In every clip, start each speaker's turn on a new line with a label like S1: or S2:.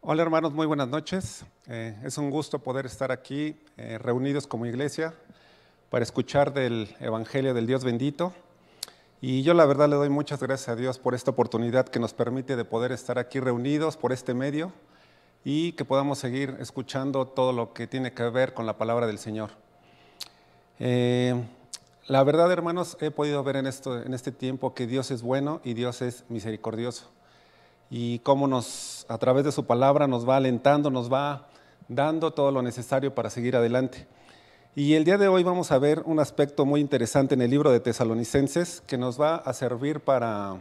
S1: Hola hermanos, muy buenas noches. Es un gusto poder estar aquí reunidos como iglesia para escuchar del Evangelio del Dios bendito. Y yo la verdad le doy muchas gracias a Dios por esta oportunidad que nos permite de poder estar aquí reunidos por este medio y que podamos seguir escuchando todo lo que tiene que ver con la palabra del Señor. La verdad, hermanos, he podido ver en este tiempo que Dios es bueno y Dios es misericordioso. Y cómo a través de su palabra nos va alentando, nos va dando todo lo necesario para seguir adelante. Y el día de hoy vamos a ver un aspecto muy interesante en el libro de Tesalonicenses que nos va a servir para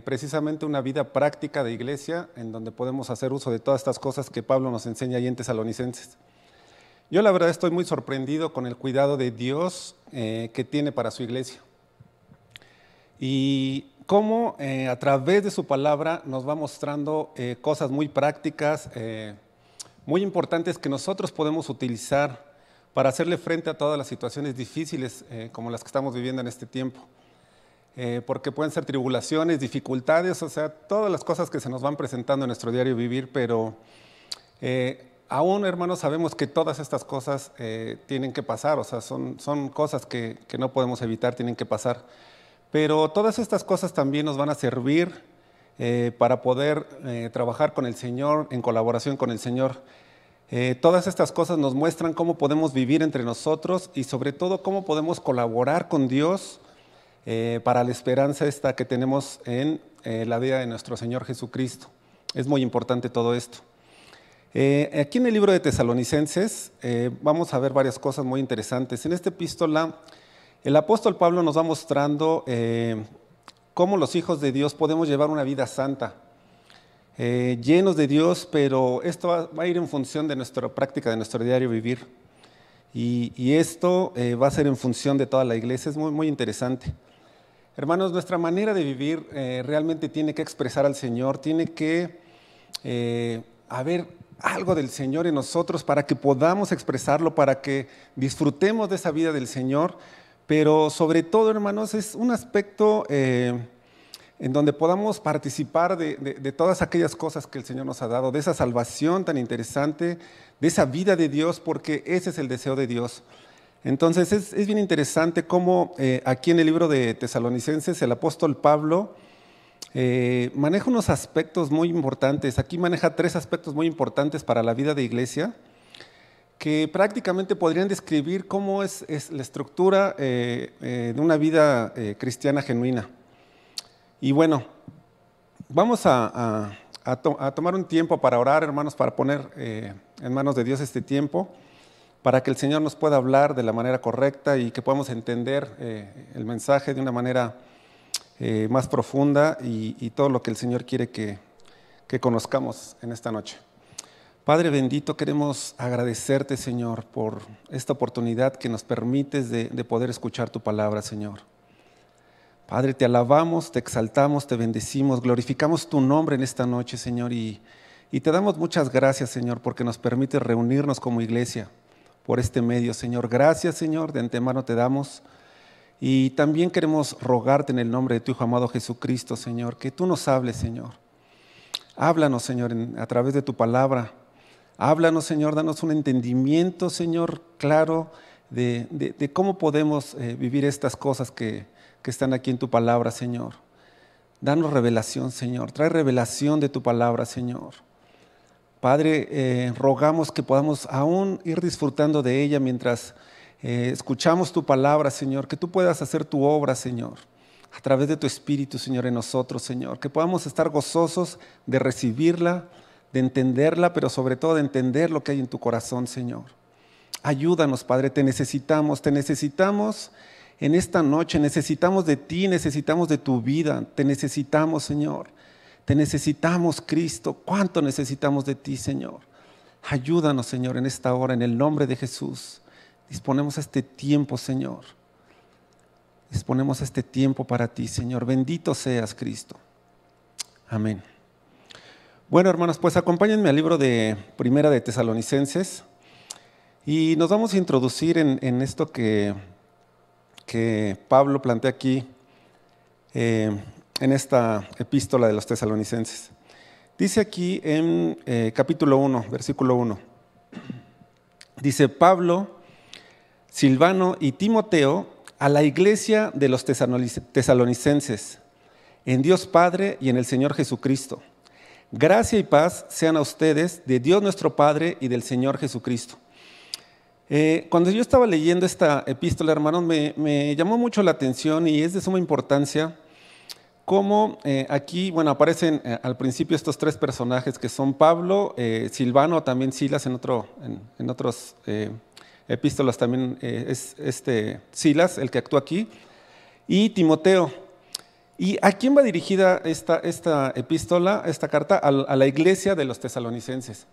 S1: precisamente una vida práctica de iglesia en donde podemos hacer uso de todas estas cosas que Pablo nos enseña ahí en Tesalonicenses. Yo la verdad estoy muy sorprendido con el cuidado de Dios que tiene para su iglesia. Y cómo a través de su palabra nos va mostrando cosas muy prácticas, muy importantes que nosotros podemos utilizar para hacerle frente a todas las situaciones difíciles como las que estamos viviendo en este tiempo. Porque pueden ser tribulaciones, dificultades, o sea, todas las cosas que se nos van presentando en nuestro diario vivir, pero aún, hermanos, sabemos que todas estas cosas tienen que pasar, o sea, son cosas que no podemos evitar, tienen que pasar. Pero todas estas cosas también nos van a servir para poder trabajar con el Señor, en colaboración con el Señor. Todas estas cosas nos muestran cómo podemos vivir entre nosotros y sobre todo cómo podemos colaborar con Dios para la esperanza esta que tenemos en la vida de nuestro Señor Jesucristo. Es muy importante todo esto. Aquí en el libro de Tesalonicenses vamos a ver varias cosas muy interesantes. En esta epístola el apóstol Pablo nos va mostrando cómo los hijos de Dios podemos llevar una vida santa, llenos de Dios, pero esto va a ir en función de nuestra práctica, de nuestro diario vivir. Y esto va a ser en función de toda la iglesia, es muy, muy interesante. Hermanos, nuestra manera de vivir realmente tiene que expresar al Señor, tiene que haber algo del Señor en nosotros para que podamos expresarlo, para que disfrutemos de esa vida del Señor. Pero sobre todo, hermanos, es un aspecto en donde podamos participar de todas aquellas cosas que el Señor nos ha dado, de esa salvación tan interesante, de esa vida de Dios, porque ese es el deseo de Dios. Entonces es bien interesante cómo aquí en el libro de Tesalonicenses el apóstol Pablo maneja unos aspectos muy importantes. Aquí maneja 3 aspectos muy importantes para la vida de iglesia, que prácticamente podrían describir cómo es la estructura de una vida cristiana genuina. Y bueno, vamos a tomar un tiempo para orar, hermanos, para poner en manos de Dios este tiempo, para que el Señor nos pueda hablar de la manera correcta y que podamos entender el mensaje de una manera más profunda y todo lo que el Señor quiere que conozcamos en esta noche. Padre bendito, queremos agradecerte, Señor, por esta oportunidad que nos permites de poder escuchar tu palabra, Señor. Padre, te alabamos, te exaltamos, te bendecimos, glorificamos tu nombre en esta noche, Señor, y te damos muchas gracias, Señor, porque nos permites reunirnos como iglesia por este medio, Señor. Gracias, Señor, de antemano te damos. Y también queremos rogarte en el nombre de tu Hijo amado Jesucristo, Señor, que tú nos hables, Señor. Háblanos, Señor, a través de tu palabra. Háblanos, Señor, danos un entendimiento, Señor, claro de cómo podemos vivir estas cosas que están aquí en tu palabra, Señor. Danos revelación, Señor. Trae revelación de tu palabra, Señor. Padre, rogamos que podamos aún ir disfrutando de ella mientras escuchamos tu palabra, Señor. Que tú puedas hacer tu obra, Señor, a través de tu Espíritu, Señor, en nosotros, Señor. Que podamos estar gozosos de recibirla, de entenderla, pero sobre todo de entender lo que hay en tu corazón, Señor. Ayúdanos, Padre, te necesitamos en esta noche, necesitamos de ti, necesitamos de tu vida, te necesitamos, Señor. Te necesitamos, Cristo, cuánto necesitamos de ti, Señor. Ayúdanos, Señor, en esta hora, en el nombre de Jesús. Disponemos este tiempo, Señor. Disponemos este tiempo para ti, Señor. Bendito seas, Cristo. Amén. Bueno, hermanos, pues acompáñenme al libro de Primera de Tesalonicenses y nos vamos a introducir en esto que Pablo plantea aquí en esta epístola de los Tesalonicenses. Dice aquí en capítulo 1, versículo 1. Dice: Pablo, Silvano y Timoteo, a la iglesia de los tesalonicenses, en Dios Padre y en el Señor Jesucristo. Gracia y paz sean a ustedes de Dios nuestro Padre y del Señor Jesucristo. Cuando yo estaba leyendo esta epístola, hermanos, me llamó mucho la atención y es de suma importancia cómo aquí, bueno, aparecen al principio estos tres personajes que son Pablo, Silvano, también Silas en otros epístolas también es Silas el que actúa aquí, y Timoteo. ¿Y a quién va dirigida esta epístola, esta carta? A la iglesia de los tesalonicenses.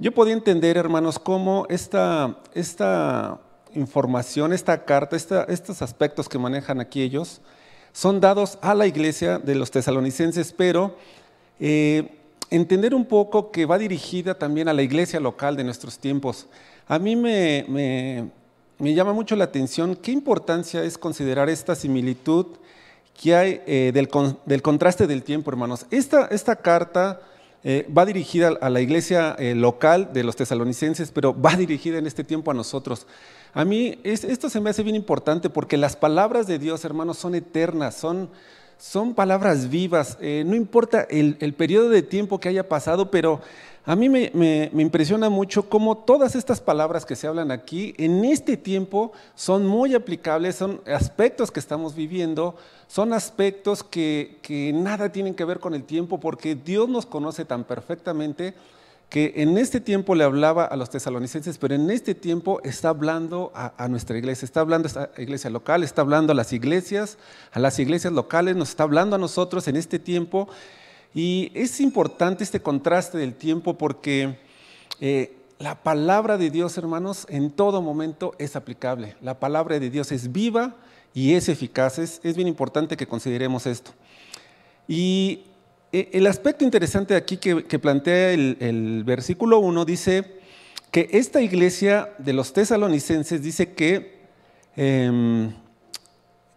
S1: Yo podía entender, hermanos, cómo esta información, esta carta, estos aspectos que manejan aquí ellos, son dados a la iglesia de los tesalonicenses, pero entender un poco que va dirigida también a la iglesia local de nuestros tiempos. A mí me llama mucho la atención qué importancia es considerar esta similitud que hay del contraste del tiempo, hermanos. Esta carta va dirigida a la iglesia local de los tesalonicenses, pero va dirigida en este tiempo a nosotros. A mí esto se me hace bien importante porque las palabras de Dios, hermanos, son eternas, son palabras vivas. No importa el periodo de tiempo que haya pasado, pero a mí me impresiona mucho cómo todas estas palabras que se hablan aquí en este tiempo son muy aplicables, son aspectos que estamos viviendo, son aspectos que nada tienen que ver con el tiempo, porque Dios nos conoce tan perfectamente que en este tiempo le hablaba a los tesalonicenses, pero en este tiempo está hablando a nuestra iglesia, está hablando a esta iglesia local, está hablando a las iglesias locales, nos está hablando a nosotros en este tiempo. Y es importante este contraste del tiempo porque la palabra de Dios, hermanos, en todo momento es aplicable. La palabra de Dios es viva y es eficaz. Es bien importante que consideremos esto. Y el aspecto interesante aquí que plantea el versículo 1 dice que esta iglesia de los tesalonicenses dice que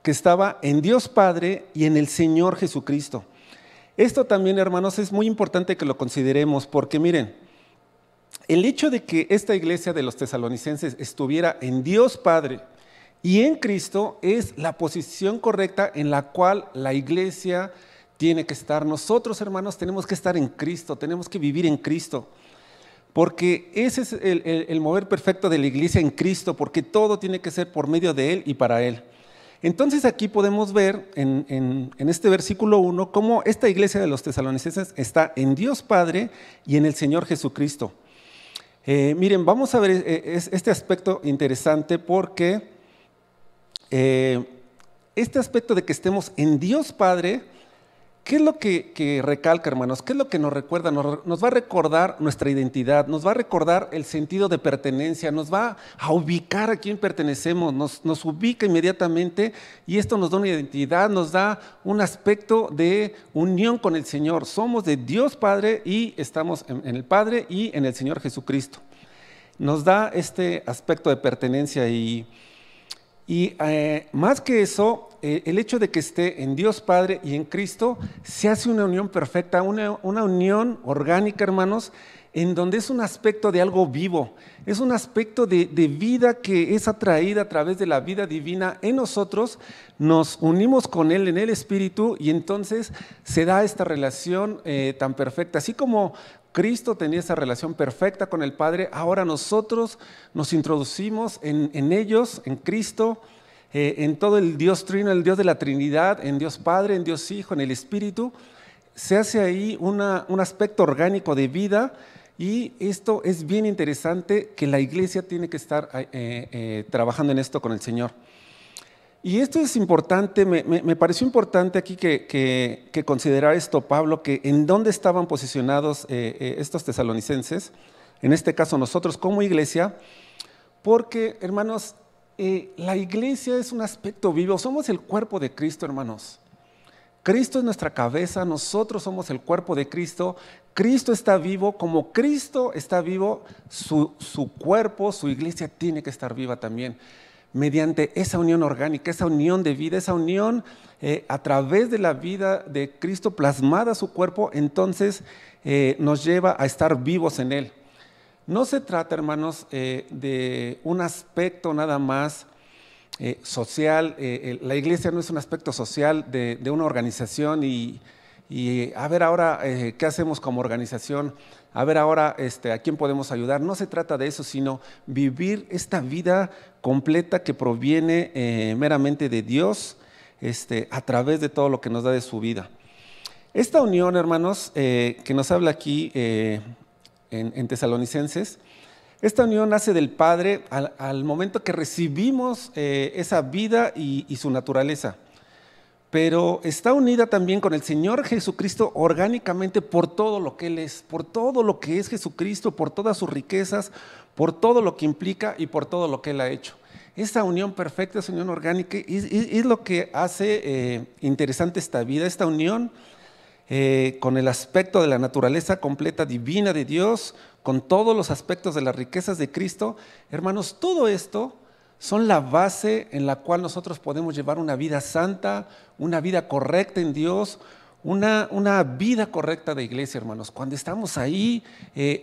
S1: estaba en Dios Padre y en el Señor Jesucristo. Esto también, hermanos, es muy importante que lo consideremos porque miren, el hecho de que esta iglesia de los tesalonicenses estuviera en Dios Padre y en Cristo es la posición correcta en la cual la iglesia tiene que estar. Nosotros, hermanos, tenemos que estar en Cristo, tenemos que vivir en Cristo, porque ese es el mover perfecto de la iglesia en Cristo, porque todo tiene que ser por medio de Él y para Él. Entonces aquí podemos ver en este versículo 1 cómo esta iglesia de los tesalonicenses está en Dios Padre y en el Señor Jesucristo. Miren, vamos a ver este aspecto interesante porque este aspecto de que estemos en Dios Padre, ¿qué es lo que recalca, hermanos? ¿Qué es lo que nos recuerda? Nos va a recordar nuestra identidad, nos va a recordar el sentido de pertenencia, nos va a ubicar a quién pertenecemos, nos ubica inmediatamente y esto nos da una identidad, nos da un aspecto de unión con el Señor. Somos de Dios Padre y estamos en el Padre y en el Señor Jesucristo. Nos da este aspecto de pertenencia y más que eso, el hecho de que esté en Dios Padre y en Cristo, se hace una unión perfecta, una unión orgánica, hermanos, en donde es un aspecto de algo vivo, es un aspecto de vida que es atraída a través de la vida divina en nosotros, nos unimos con Él en el Espíritu y entonces se da esta relación tan perfecta, así como Cristo tenía esa relación perfecta con el Padre, ahora nosotros nos introducimos en ellos, en Cristo, en todo el Dios Trino, el Dios de la Trinidad, en Dios Padre, en Dios Hijo, en el Espíritu. Se hace ahí un aspecto orgánico de vida y esto es bien interesante que la iglesia tiene que estar trabajando en esto con el Señor. Y esto es importante, me pareció importante aquí que considerar esto, Pablo, que en dónde estaban posicionados estos tesalonicenses, en este caso nosotros como iglesia, porque, hermanos, la iglesia es un aspecto vivo, somos el cuerpo de Cristo, hermanos. Cristo es nuestra cabeza, nosotros somos el cuerpo de Cristo, Cristo está vivo, como Cristo está vivo, su cuerpo, su iglesia tiene que estar viva también. mediante esa unión orgánica, esa unión de vida, esa unión a través de la vida de Cristo plasmada a su cuerpo, entonces nos lleva a estar vivos en Él. No se trata, hermanos, de un aspecto nada más social. La iglesia no es un aspecto social de una organización y a ver ahora qué hacemos como organización, a ver ahora a quién podemos ayudar. No se trata de eso, sino vivir esta vida completa que proviene meramente de Dios a través de todo lo que nos da de su vida. Esta unión, hermanos, que nos habla aquí en Tesalonicenses, esta unión nace del Padre al momento que recibimos esa vida y su naturaleza. Pero está unida también con el Señor Jesucristo orgánicamente por todo lo que Él es, por todo lo que es Jesucristo, por todas sus riquezas, por todo lo que implica y por todo lo que Él ha hecho. Esa unión perfecta, esa unión orgánica, es lo que hace interesante esta vida, esta unión con el aspecto de la naturaleza completa divina de Dios, con todos los aspectos de las riquezas de Cristo. Hermanos, todo esto son la base en la cual nosotros podemos llevar una vida santa, una vida correcta en Dios, una vida correcta de iglesia, hermanos. Cuando estamos ahí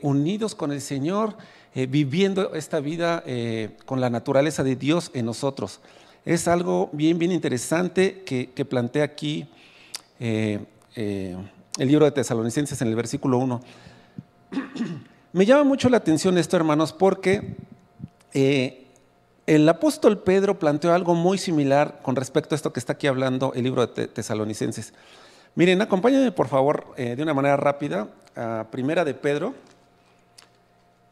S1: unidos con el Señor, viviendo esta vida con la naturaleza de Dios en nosotros. Es algo bien interesante que plantea aquí el libro de Tesalonicenses en el versículo 1. Me llama mucho la atención esto, hermanos, porque el apóstol Pedro planteó algo muy similar con respecto a esto que está aquí hablando el libro de Tesalonicenses. Miren, acompáñenme por favor de una manera rápida a Primera de Pedro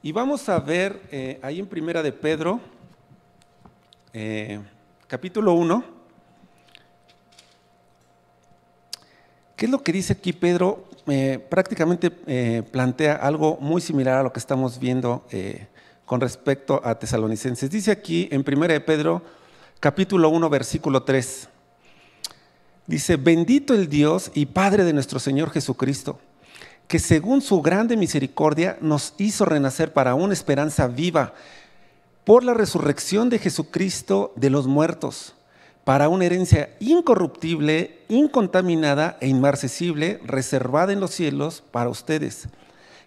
S1: y vamos a ver ahí en Primera de Pedro, capítulo 1, ¿qué es lo que dice aquí Pedro? Prácticamente plantea algo muy similar a lo que estamos viendo con respecto a Tesalonicenses. Dice aquí en 1 de Pedro, capítulo 1, versículo 3. Dice: bendito el Dios y Padre de nuestro Señor Jesucristo, que según su grande misericordia nos hizo renacer para una esperanza viva por la resurrección de Jesucristo de los muertos, para una herencia incorruptible, incontaminada e inmarcesible, reservada en los cielos para ustedes,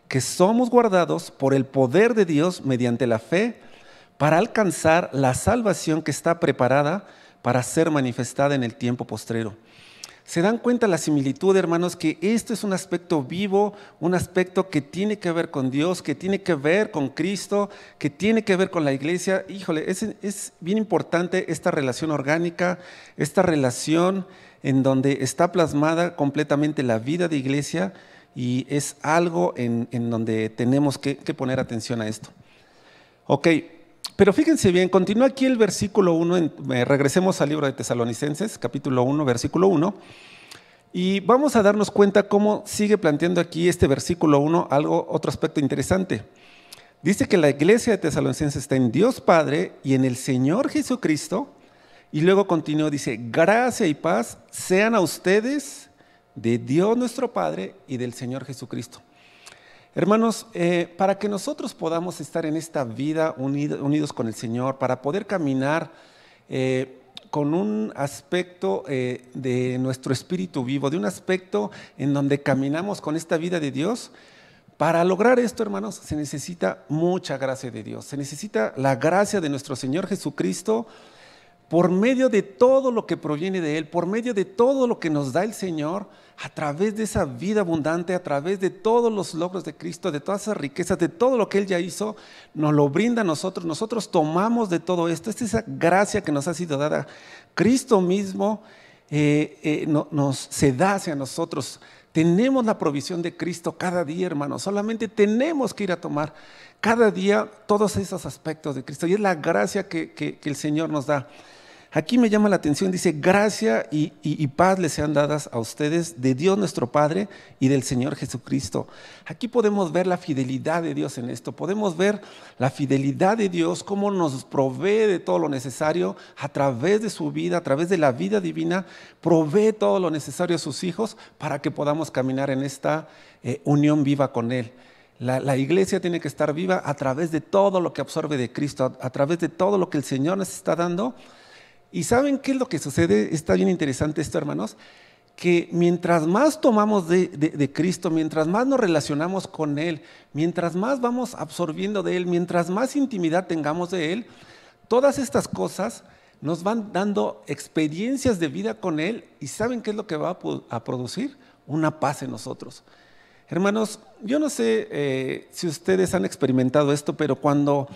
S1: que somos guardados por el poder de Dios mediante la fe para alcanzar la salvación que está preparada para ser manifestada en el tiempo postrero. ¿Se dan cuenta la similitud, hermanos? Que esto es un aspecto vivo, un aspecto que tiene que ver con Dios, que tiene que ver con Cristo, que tiene que ver con la iglesia. Híjole, es bien importante esta relación orgánica, esta relación en donde está plasmada completamente la vida de iglesia y es algo en donde tenemos que poner atención a esto. Ok, pero fíjense bien, continúa aquí el versículo 1, regresemos al libro de Tesalonicenses, capítulo 1, versículo 1, y vamos a darnos cuenta cómo sigue planteando aquí este versículo 1 otro aspecto interesante. Dice que la iglesia de Tesalonicenses está en Dios Padre y en el Señor Jesucristo, y luego continúa, dice: gracia y paz sean a ustedes de Dios nuestro Padre y del Señor Jesucristo. Hermanos, para que nosotros podamos estar en esta vida unidos con el Señor, para poder caminar con un aspecto de nuestro espíritu vivo, de un aspecto en donde caminamos con esta vida de Dios, para lograr esto, hermanos, se necesita mucha gracia de Dios, se necesita la gracia de nuestro Señor Jesucristo, por medio de todo lo que proviene de Él, por medio de todo lo que nos da el Señor, a través de esa vida abundante, a través de todos los logros de Cristo, de todas esas riquezas, de todo lo que Él ya hizo, nos lo brinda a nosotros. Nosotros tomamos de todo esto. Esta es esa gracia que nos ha sido dada. Cristo mismo se da hacia nosotros. Tenemos la provisión de Cristo cada día, hermanos. Solamente tenemos que ir a tomar cada día todos esos aspectos de Cristo. Y es la gracia que el Señor nos da. Aquí me llama la atención, dice: gracia y paz les sean dadas a ustedes de Dios nuestro Padre y del Señor Jesucristo. Aquí podemos ver la fidelidad de Dios en esto, podemos ver la fidelidad de Dios, cómo nos provee de todo lo necesario a través de su vida, a través de la vida divina, provee todo lo necesario a sus hijos para que podamos caminar en esta unión viva con Él. La iglesia tiene que estar viva a través de todo lo que absorbe de Cristo, a través de todo lo que el Señor nos está dando. ¿Y saben qué es lo que sucede? Está bien interesante esto, hermanos, que mientras más tomamos de Cristo, mientras más nos relacionamos con Él, mientras más vamos absorbiendo de Él, mientras más intimidad tengamos de Él, todas estas cosas nos van dando experiencias de vida con Él. ¿Y saben qué es lo que va a producir? Una paz en nosotros. Hermanos, yo no sé si ustedes han experimentado esto, pero cuando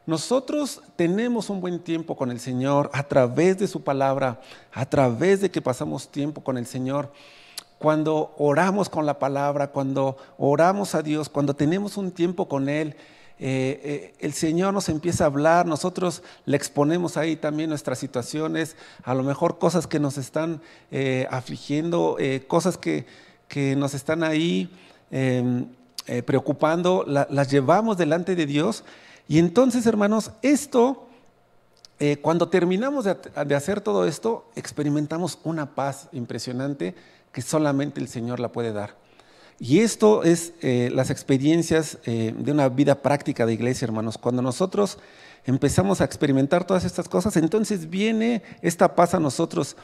S1: nosotros tenemos un buen tiempo con el Señor, a través de su palabra, a través de que pasamos tiempo con el Señor, cuando oramos con la palabra, cuando oramos a Dios, cuando tenemos un tiempo con Él, el Señor nos empieza a hablar, nosotros le exponemos ahí también nuestras situaciones, a lo mejor cosas que nos están afligiendo, cosas que nos están ahí preocupando, las llevamos delante de Dios. Y entonces, hermanos, esto, cuando terminamos de hacer todo esto, experimentamos una paz impresionante que solamente el Señor la puede dar. Y esto es las experiencias de una vida práctica de iglesia, hermanos. Cuando nosotros empezamos a experimentar todas estas cosas, entonces viene esta paz a nosotros.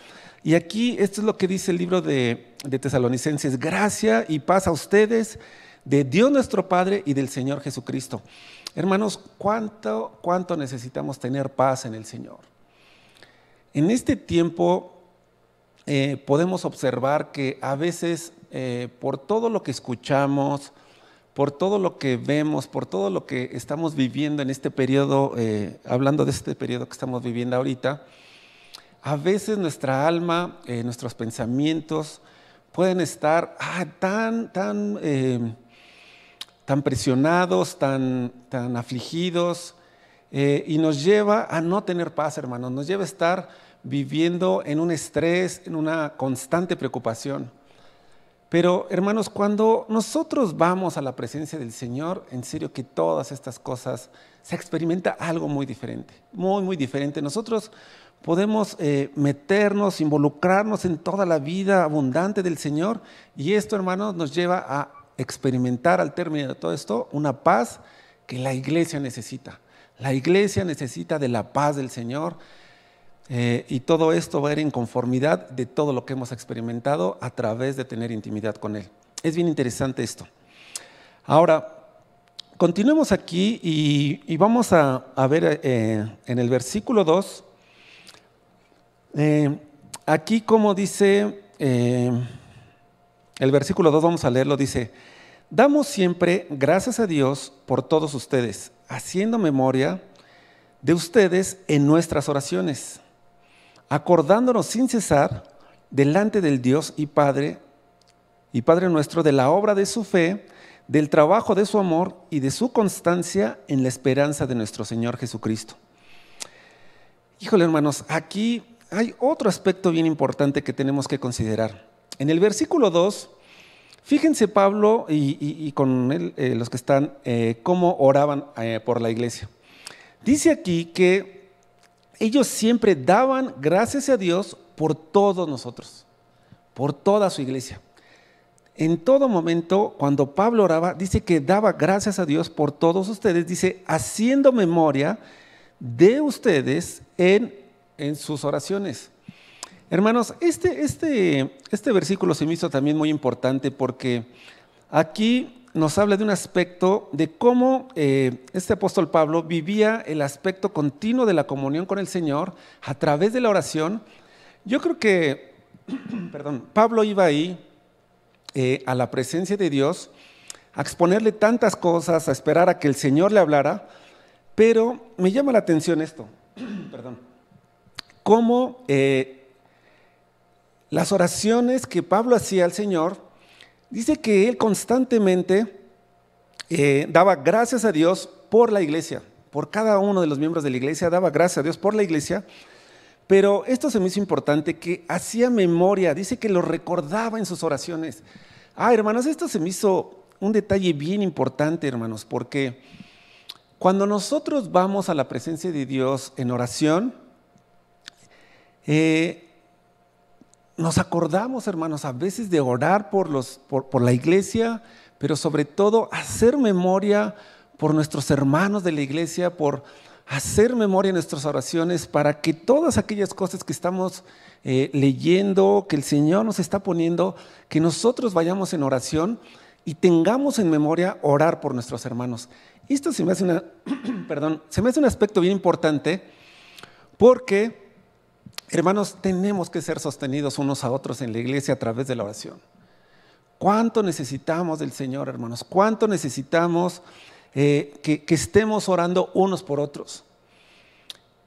S1: Y aquí esto es lo que dice el libro de Tesalonicenses: gracia y paz a ustedes, de Dios nuestro Padre y del Señor Jesucristo. Hermanos, ¿cuánto necesitamos tener paz en el Señor? En este tiempo podemos observar que a veces por todo lo que escuchamos, por todo lo que vemos, por todo lo que estamos viviendo en este periodo, hablando de este periodo que estamos viviendo ahorita, a veces nuestra alma, nuestros pensamientos pueden estar tan presionados, tan afligidos, y nos lleva a no tener paz, hermanos. Nos lleva a estar viviendo en un estrés, en una constante preocupación. Pero, hermanos, cuando nosotros vamos a la presencia del Señor, en serio que todas estas cosas se experimenta algo muy diferente, muy diferente. Nosotros podemos meternos, involucrarnos en toda la vida abundante del Señor, y esto, hermanos, nos lleva a experimentar al término de todo esto una paz que la iglesia necesita. La iglesia necesita de la paz del Señor, y todo esto va a ir en conformidad de todo lo que hemos experimentado a través de tener intimidad con Él. Es bien interesante esto. Ahora, continuemos aquí y vamos a ver en el versículo 2, aquí como dice, el versículo 2, vamos a leerlo, dice: damos siempre gracias a Dios por todos ustedes, haciendo memoria de ustedes en nuestras oraciones, acordándonos sin cesar delante del Dios y Padre nuestro, de la obra de su fe, del trabajo de su amor y de su constancia en la esperanza de nuestro Señor Jesucristo. Híjole, hermanos, aquí hay otro aspecto bien importante que tenemos que considerar. En el versículo 2, fíjense Pablo y con él los que están, cómo oraban por la iglesia. Dice aquí que ellos siempre daban gracias a Dios por todos nosotros, por toda su iglesia. En todo momento, cuando Pablo oraba, dice que daba gracias a Dios por todos ustedes, dice, haciendo memoria de ustedes en sus oraciones. Hermanos, este versículo se me hizo también muy importante porque aquí nos habla de un aspecto de cómo este apóstol Pablo vivía el aspecto continuo de la comunión con el Señor a través de la oración. Yo creo que Pablo iba ahí a la presencia de Dios, a exponerle tantas cosas, a esperar a que el Señor le hablara, pero me llama la atención esto, cómo las oraciones que Pablo hacía al Señor, dice que él constantemente daba gracias a Dios por la iglesia, por cada uno de los miembros de la iglesia, daba gracias a Dios por la iglesia, pero esto se me hizo importante, que hacía memoria, dice que lo recordaba en sus oraciones. Hermanos, esto se me hizo un detalle bien importante, hermanos, porque cuando nosotros vamos a la presencia de Dios en oración, nos acordamos, hermanos, a veces de orar por la iglesia, pero sobre todo hacer memoria por nuestros hermanos de la iglesia, por hacer memoria en nuestras oraciones, para que todas aquellas cosas que estamos leyendo, que el Señor nos está poniendo, que nosotros vayamos en oración y tengamos en memoria orar por nuestros hermanos. Esto se me hace se me hace un aspecto bien importante, porque, hermanos, tenemos que ser sostenidos unos a otros en la iglesia a través de la oración. ¿Cuánto necesitamos del Señor, hermanos? ¿Cuánto necesitamos que estemos orando unos por otros?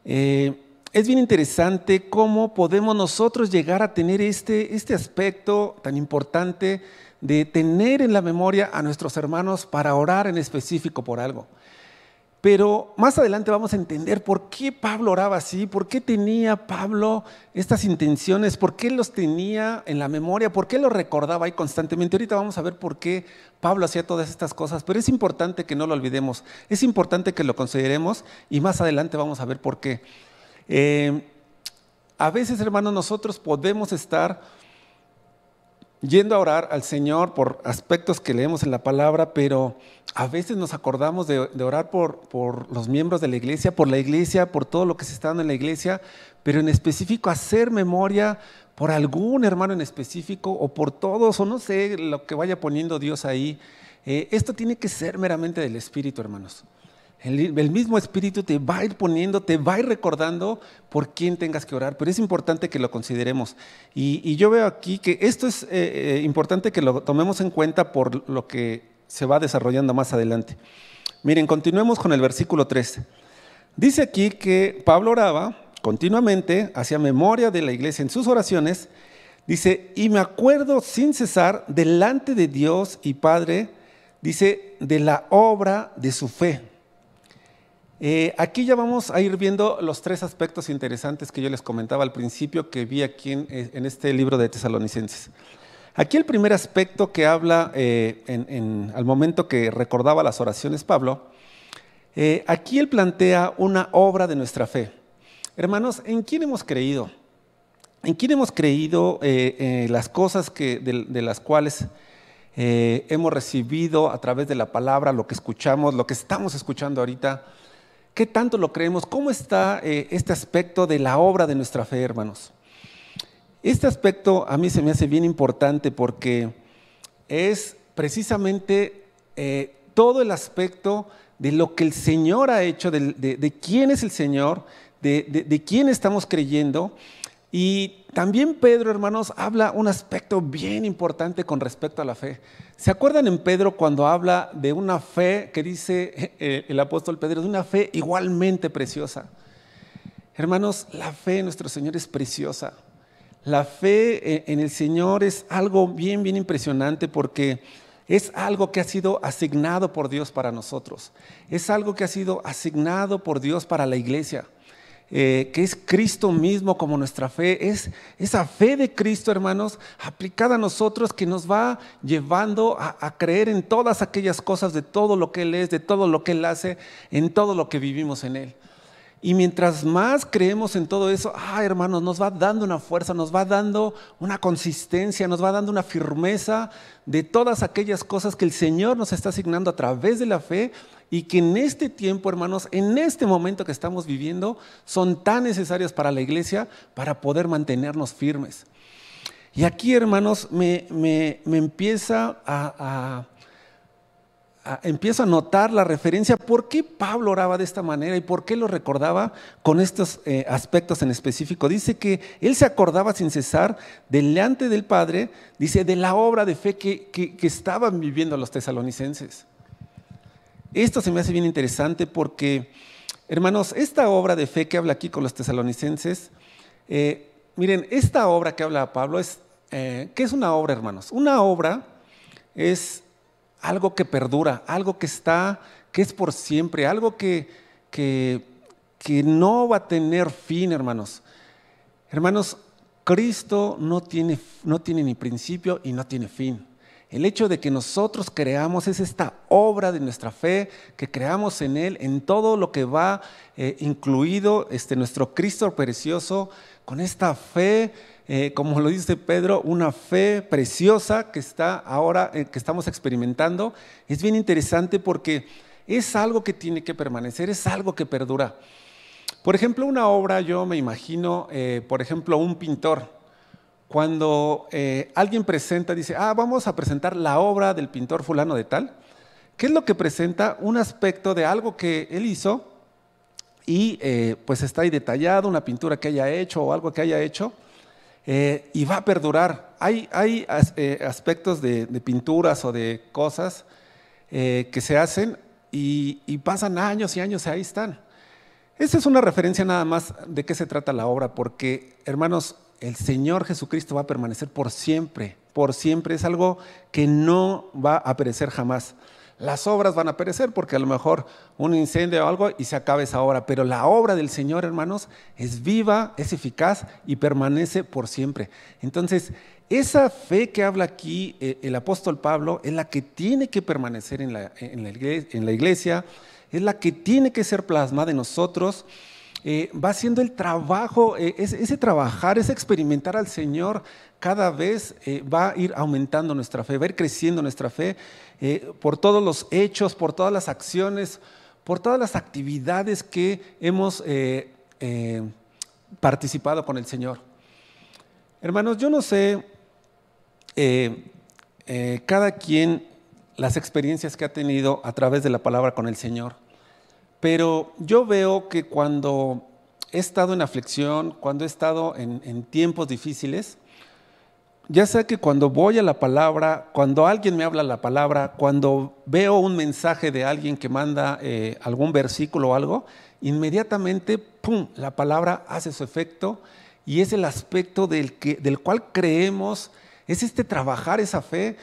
S1: Es bien interesante cómo podemos nosotros llegar a tener este aspecto tan importante de tener en la memoria a nuestros hermanos para orar en específico por algo. Pero más adelante vamos a entender por qué Pablo oraba así, por qué tenía Pablo estas intenciones, por qué los tenía en la memoria, por qué los recordaba ahí constantemente. Ahorita vamos a ver por qué Pablo hacía todas estas cosas, pero es importante que no lo olvidemos, es importante que lo consideremos y más adelante vamos a ver por qué. A veces, hermanos, nosotros podemos estar yendo a orar al Señor por aspectos que leemos en la palabra, pero a veces nos acordamos de orar por los miembros de la iglesia, por todo lo que se está dando en la iglesia, pero en específico hacer memoria por algún hermano en específico o por todos, o no sé, lo que vaya poniendo Dios ahí. Esto tiene que ser meramente del Espíritu, hermanos. El mismo Espíritu te va a ir poniendo, te va a ir recordando por quién tengas que orar, pero es importante que lo consideremos. Y yo veo aquí que esto es importante que lo tomemos en cuenta por lo que se va desarrollando más adelante. Miren, continuemos con el versículo 3. Dice aquí que Pablo oraba continuamente, hacía memoria de la iglesia en sus oraciones. Dice, y me acuerdo sin cesar delante de Dios y Padre, dice, de la obra de su fe. Aquí ya vamos a ir viendo los tres aspectos interesantes que yo les comentaba al principio, que vi aquí en este libro de Tesalonicenses. Aquí el primer aspecto que habla al momento que recordaba las oraciones Pablo, aquí él plantea una obra de nuestra fe. Hermanos, ¿en quién hemos creído? ¿En quién hemos creído las cosas de las cuales hemos recibido a través de la palabra, lo que escuchamos, lo que estamos escuchando ahorita? ¿Qué tanto lo creemos? ¿Cómo está este aspecto de la obra de nuestra fe, hermanos? Este aspecto a mí se me hace bien importante porque es precisamente todo el aspecto de lo que el Señor ha hecho, de quién es el Señor, de quién estamos creyendo. Y también Pedro, hermanos, habla un aspecto bien importante con respecto a la fe. ¿Se acuerdan en Pedro cuando habla de una fe que dice el apóstol Pedro, de una fe igualmente preciosa? Hermanos, la fe en nuestro Señor es preciosa. La fe en el Señor es algo bien, bien impresionante porque es algo que ha sido asignado por Dios para nosotros. Es algo que ha sido asignado por Dios para la iglesia. Que es Cristo mismo como nuestra fe, es esa fe de Cristo, hermanos, aplicada a nosotros que nos va llevando a creer en todas aquellas cosas, de todo lo que Él es, de todo lo que Él hace, en todo lo que vivimos en Él. Y mientras más creemos en todo eso, hermanos, nos va dando una fuerza, nos va dando una consistencia, nos va dando una firmeza de todas aquellas cosas que el Señor nos está asignando a través de la fe y que en este tiempo, hermanos, en este momento que estamos viviendo, son tan necesarias para la iglesia para poder mantenernos firmes. Y aquí, hermanos, me empieza empiezo a notar la referencia, por qué Pablo oraba de esta manera y por qué lo recordaba con estos aspectos en específico. Dice que él se acordaba sin cesar delante del Padre, dice, de la obra de fe que estaban viviendo los tesalonicenses. Esto se me hace bien interesante porque, hermanos, esta obra de fe que habla aquí con los tesalonicenses, miren, esta obra que habla Pablo ¿qué es una obra, hermanos? Una obra es algo que perdura, algo que es por siempre, algo que no va a tener fin, hermanos. Hermanos, Cristo no tiene ni principio y no tiene fin. El hecho de que nosotros creamos es esta obra de nuestra fe, que creamos en Él, en todo lo que va incluido nuestro Cristo precioso, con esta fe como lo dice Pedro, una fe preciosa que está ahora, que estamos experimentando. Es bien interesante porque es algo que tiene que permanecer, es algo que perdura. Por ejemplo, una obra, yo me imagino, por ejemplo, un pintor, cuando alguien presenta, dice, vamos a presentar la obra del pintor fulano de tal. ¿Qué es lo que presenta? Un aspecto de algo que él hizo y pues está ahí detallado, una pintura que haya hecho o algo que haya hecho, y va a perdurar. Hay aspectos de pinturas o de cosas que se hacen y pasan años y años y ahí están. Esa es una referencia nada más de qué se trata la obra, porque, hermanos, el Señor Jesucristo va a permanecer por siempre, es algo que no va a perecer jamás. Las obras van a perecer porque a lo mejor un incendio o algo y se acaba esa obra, pero la obra del Señor, hermanos, es viva, es eficaz y permanece por siempre. Entonces, esa fe que habla aquí el apóstol Pablo es la que tiene que permanecer en la iglesia, es la que tiene que ser plasmada en nosotros. Va haciendo el trabajo, ese trabajar, ese experimentar al Señor, cada vez va a ir aumentando nuestra fe, va a ir creciendo nuestra fe por todos los hechos, por todas las acciones, por todas las actividades que hemos participado con el Señor. Hermanos, yo no sé, cada quien las experiencias que ha tenido a través de la palabra con el Señor. Pero yo veo que cuando he estado en aflicción, cuando he estado en tiempos difíciles, ya sea que cuando voy a la palabra, cuando alguien me habla la palabra, cuando veo un mensaje de alguien que manda algún versículo o algo, inmediatamente, ¡pum!, la palabra hace su efecto y es el aspecto del cual creemos, es trabajar esa fe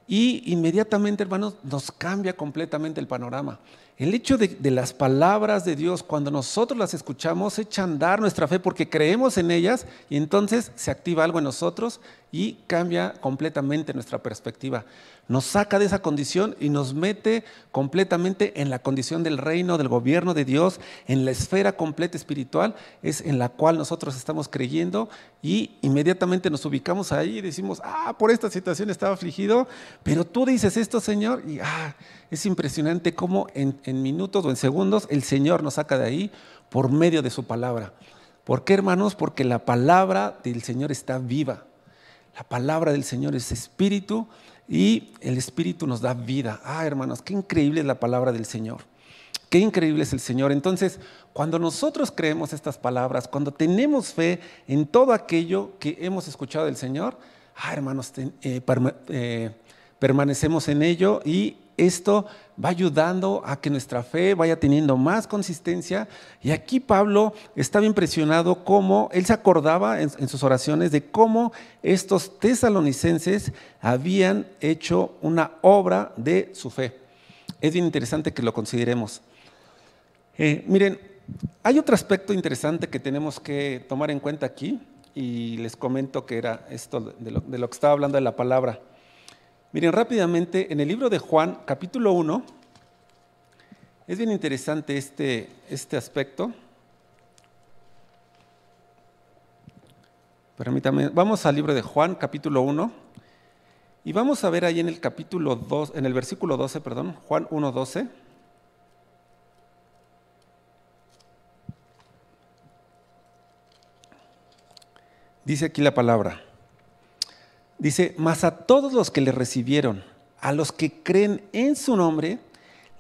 S1: y inmediatamente, hermanos, nos cambia completamente el panorama. El hecho de las palabras de Dios, cuando nosotros las escuchamos, echa a andar nuestra fe porque creemos en ellas y entonces se activa algo en nosotros y cambia completamente nuestra perspectiva. Nos saca de esa condición y nos mete completamente en la condición del reino, del gobierno de Dios, en la esfera completa espiritual, es en la cual nosotros estamos creyendo y inmediatamente nos ubicamos ahí y decimos, por esta situación estaba afligido, pero tú dices esto, Señor, y es impresionante cómo en minutos o en segundos el Señor nos saca de ahí por medio de su palabra. ¿Por qué, hermanos? Porque la palabra del Señor está viva. La palabra del Señor es espíritu y el espíritu nos da vida. Hermanos, qué increíble es la palabra del Señor. Qué increíble es el Señor. Entonces, cuando nosotros creemos estas palabras, cuando tenemos fe en todo aquello que hemos escuchado del Señor, hermanos, permanecemos en ello y esto va ayudando a que nuestra fe vaya teniendo más consistencia. Y aquí Pablo estaba impresionado cómo él se acordaba en sus oraciones de cómo estos tesalonicenses habían hecho una obra de su fe. Es bien interesante que lo consideremos. Miren, hay otro aspecto interesante que tenemos que tomar en cuenta aquí y les comento que era esto de lo que estaba hablando de la palabra. Miren, rápidamente, en el libro de Juan, capítulo 1, es bien interesante este aspecto. Permítanme, vamos al libro de Juan, capítulo 1, y vamos a ver ahí en el capítulo 2, en el versículo 12, Juan 1:12. Dice aquí la palabra. Dice, mas a todos los que le recibieron, a los que creen en su nombre,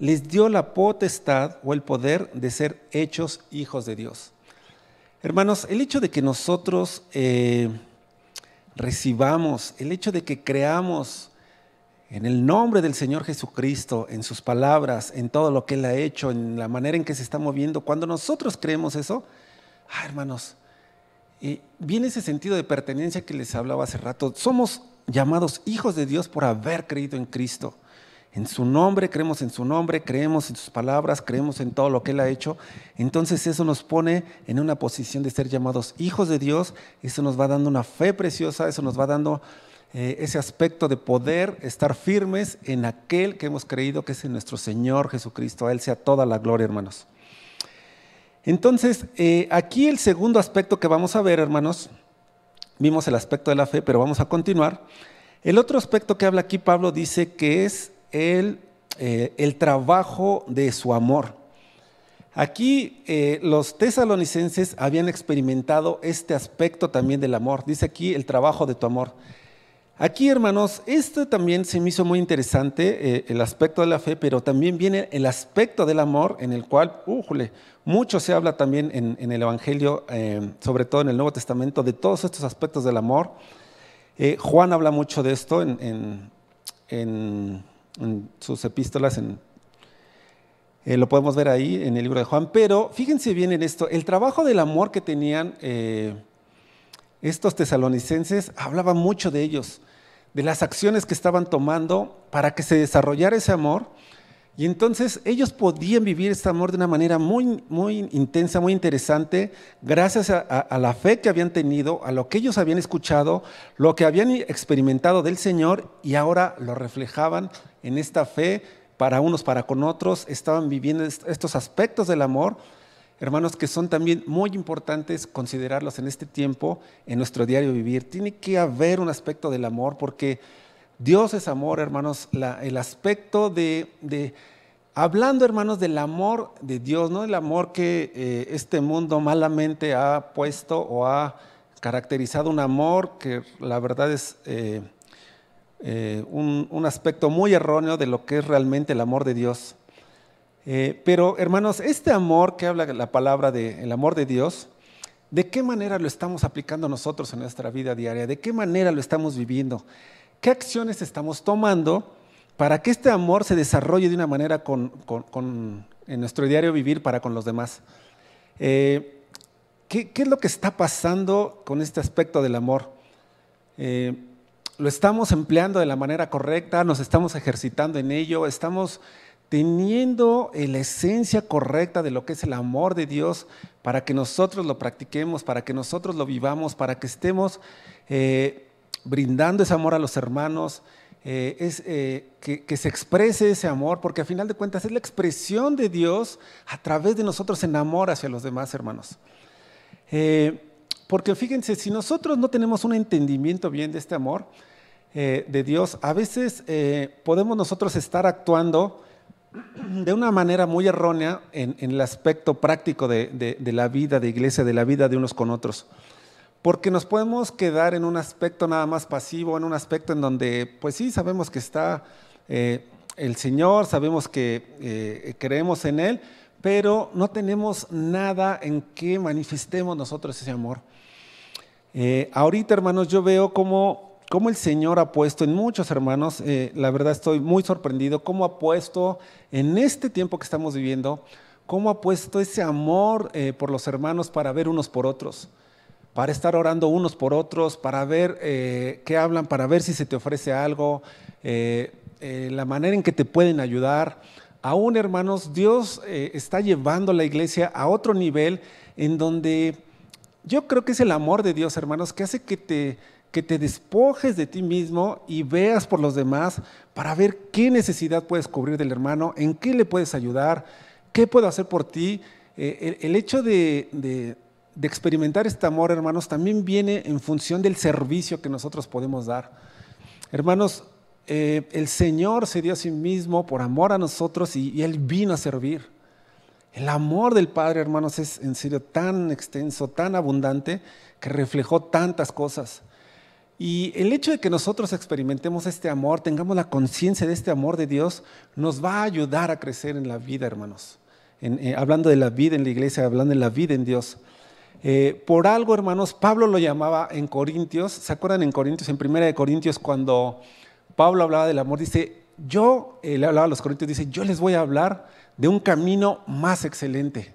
S1: les dio la potestad o el poder de ser hechos hijos de Dios. Hermanos, el hecho de que nosotros recibamos, el hecho de que creamos en el nombre del Señor Jesucristo, en sus palabras, en todo lo que Él ha hecho, en la manera en que se está moviendo, cuando nosotros creemos eso, hermanos, viene ese sentido de pertenencia que les hablaba hace rato. Somos llamados hijos de Dios por haber creído en Cristo. En su nombre, creemos en su nombre, creemos en sus palabras, creemos en todo lo que Él ha hecho. Entonces eso nos pone en una posición de ser llamados hijos de Dios. Eso nos va dando una fe preciosa, eso nos va dando ese aspecto de poder estar firmes en aquel que hemos creído que es en nuestro Señor Jesucristo. A Él sea toda la gloria, hermanos. Entonces, aquí el segundo aspecto que vamos a ver, hermanos, vimos el aspecto de la fe, pero vamos a continuar. El otro aspecto que habla aquí Pablo dice que es el trabajo de su amor. Aquí los tesalonicenses habían experimentado este aspecto también del amor. Dice aquí el trabajo de tu amor. Aquí, hermanos, esto también se me hizo muy interesante, el aspecto de la fe, pero también viene el aspecto del amor, en el cual, mucho se habla también en el Evangelio, sobre todo en el Nuevo Testamento, de todos estos aspectos del amor. Juan habla mucho de esto en sus epístolas, lo podemos ver ahí en el libro de Juan, pero fíjense bien en esto, el trabajo del amor que tenían estos tesalonicenses, hablaba mucho de ellos, de las acciones que estaban tomando para que se desarrollara ese amor, y entonces ellos podían vivir este amor de una manera muy, muy intensa, muy interesante, gracias a la fe que habían tenido, a lo que ellos habían escuchado, lo que habían experimentado del Señor, y ahora lo reflejaban en esta fe, para unos, para con otros, estaban viviendo estos aspectos del amor, hermanos, que son también muy importantes considerarlos en este tiempo, en nuestro diario vivir. Tiene que haber un aspecto del amor, porque Dios es amor, hermanos. El aspecto hablando, hermanos, del amor de Dios, no del amor que este mundo malamente ha puesto o ha caracterizado, un amor que la verdad es un aspecto muy erróneo de lo que es realmente el amor de Dios. Pero hermanos, este amor que habla la palabra del amor de Dios, ¿de qué manera lo estamos aplicando nosotros en nuestra vida diaria? ¿De qué manera lo estamos viviendo? ¿Qué acciones estamos tomando para que este amor se desarrolle de una manera en nuestro diario vivir para con los demás? ¿Qué es lo que está pasando con este aspecto del amor? ¿Lo estamos empleando de la manera correcta? ¿Nos estamos ejercitando en ello? ¿Estamos teniendo la esencia correcta de lo que es el amor de Dios para que nosotros lo practiquemos, para que nosotros lo vivamos, para que estemos brindando ese amor a los hermanos, que se exprese ese amor, porque a final de cuentas es la expresión de Dios a través de nosotros en amor hacia los demás, hermanos? Porque fíjense, si nosotros no tenemos un entendimiento bien de este amor de Dios, a veces podemos nosotros estar actuando de una manera muy errónea en el aspecto práctico de la vida de iglesia, de la vida de unos con otros. Porque nos podemos quedar en un aspecto nada más pasivo, en un aspecto en donde, pues sí, sabemos que está el Señor, sabemos que creemos en Él, pero no tenemos nada en que manifestemos nosotros ese amor. Ahorita, hermanos, yo veo cómo el Señor ha puesto en muchos hermanos, la verdad estoy muy sorprendido, cómo ha puesto en este tiempo que estamos viviendo, cómo ha puesto ese amor por los hermanos para ver unos por otros, para estar orando unos por otros, para ver qué hablan, para ver si se te ofrece algo, la manera en que te pueden ayudar. Aún, hermanos, Dios está llevando a la iglesia a otro nivel en donde yo creo que es el amor de Dios, hermanos, que hace que te despojes de ti mismo y veas por los demás para ver qué necesidad puedes cubrir del hermano, en qué le puedes ayudar, qué puedo hacer por ti. El hecho de experimentar este amor, hermanos, también viene en función del servicio que nosotros podemos dar. Hermanos, el Señor se dio a sí mismo por amor a nosotros y Él vino a servir. El amor del Padre, hermanos, es en serio tan extenso, tan abundante, que reflejó tantas cosas. Y el hecho de que nosotros experimentemos este amor, tengamos la conciencia de este amor de Dios, nos va a ayudar a crecer en la vida, hermanos. Hablando de la vida en la iglesia, hablando de la vida en Dios. Por algo, hermanos, Pablo lo llamaba en Corintios. ¿Se acuerdan en Corintios, en 1 Corintios, cuando Pablo hablaba del amor? Dice, le hablaba a los corintios, dice, yo les voy a hablar de un camino más excelente.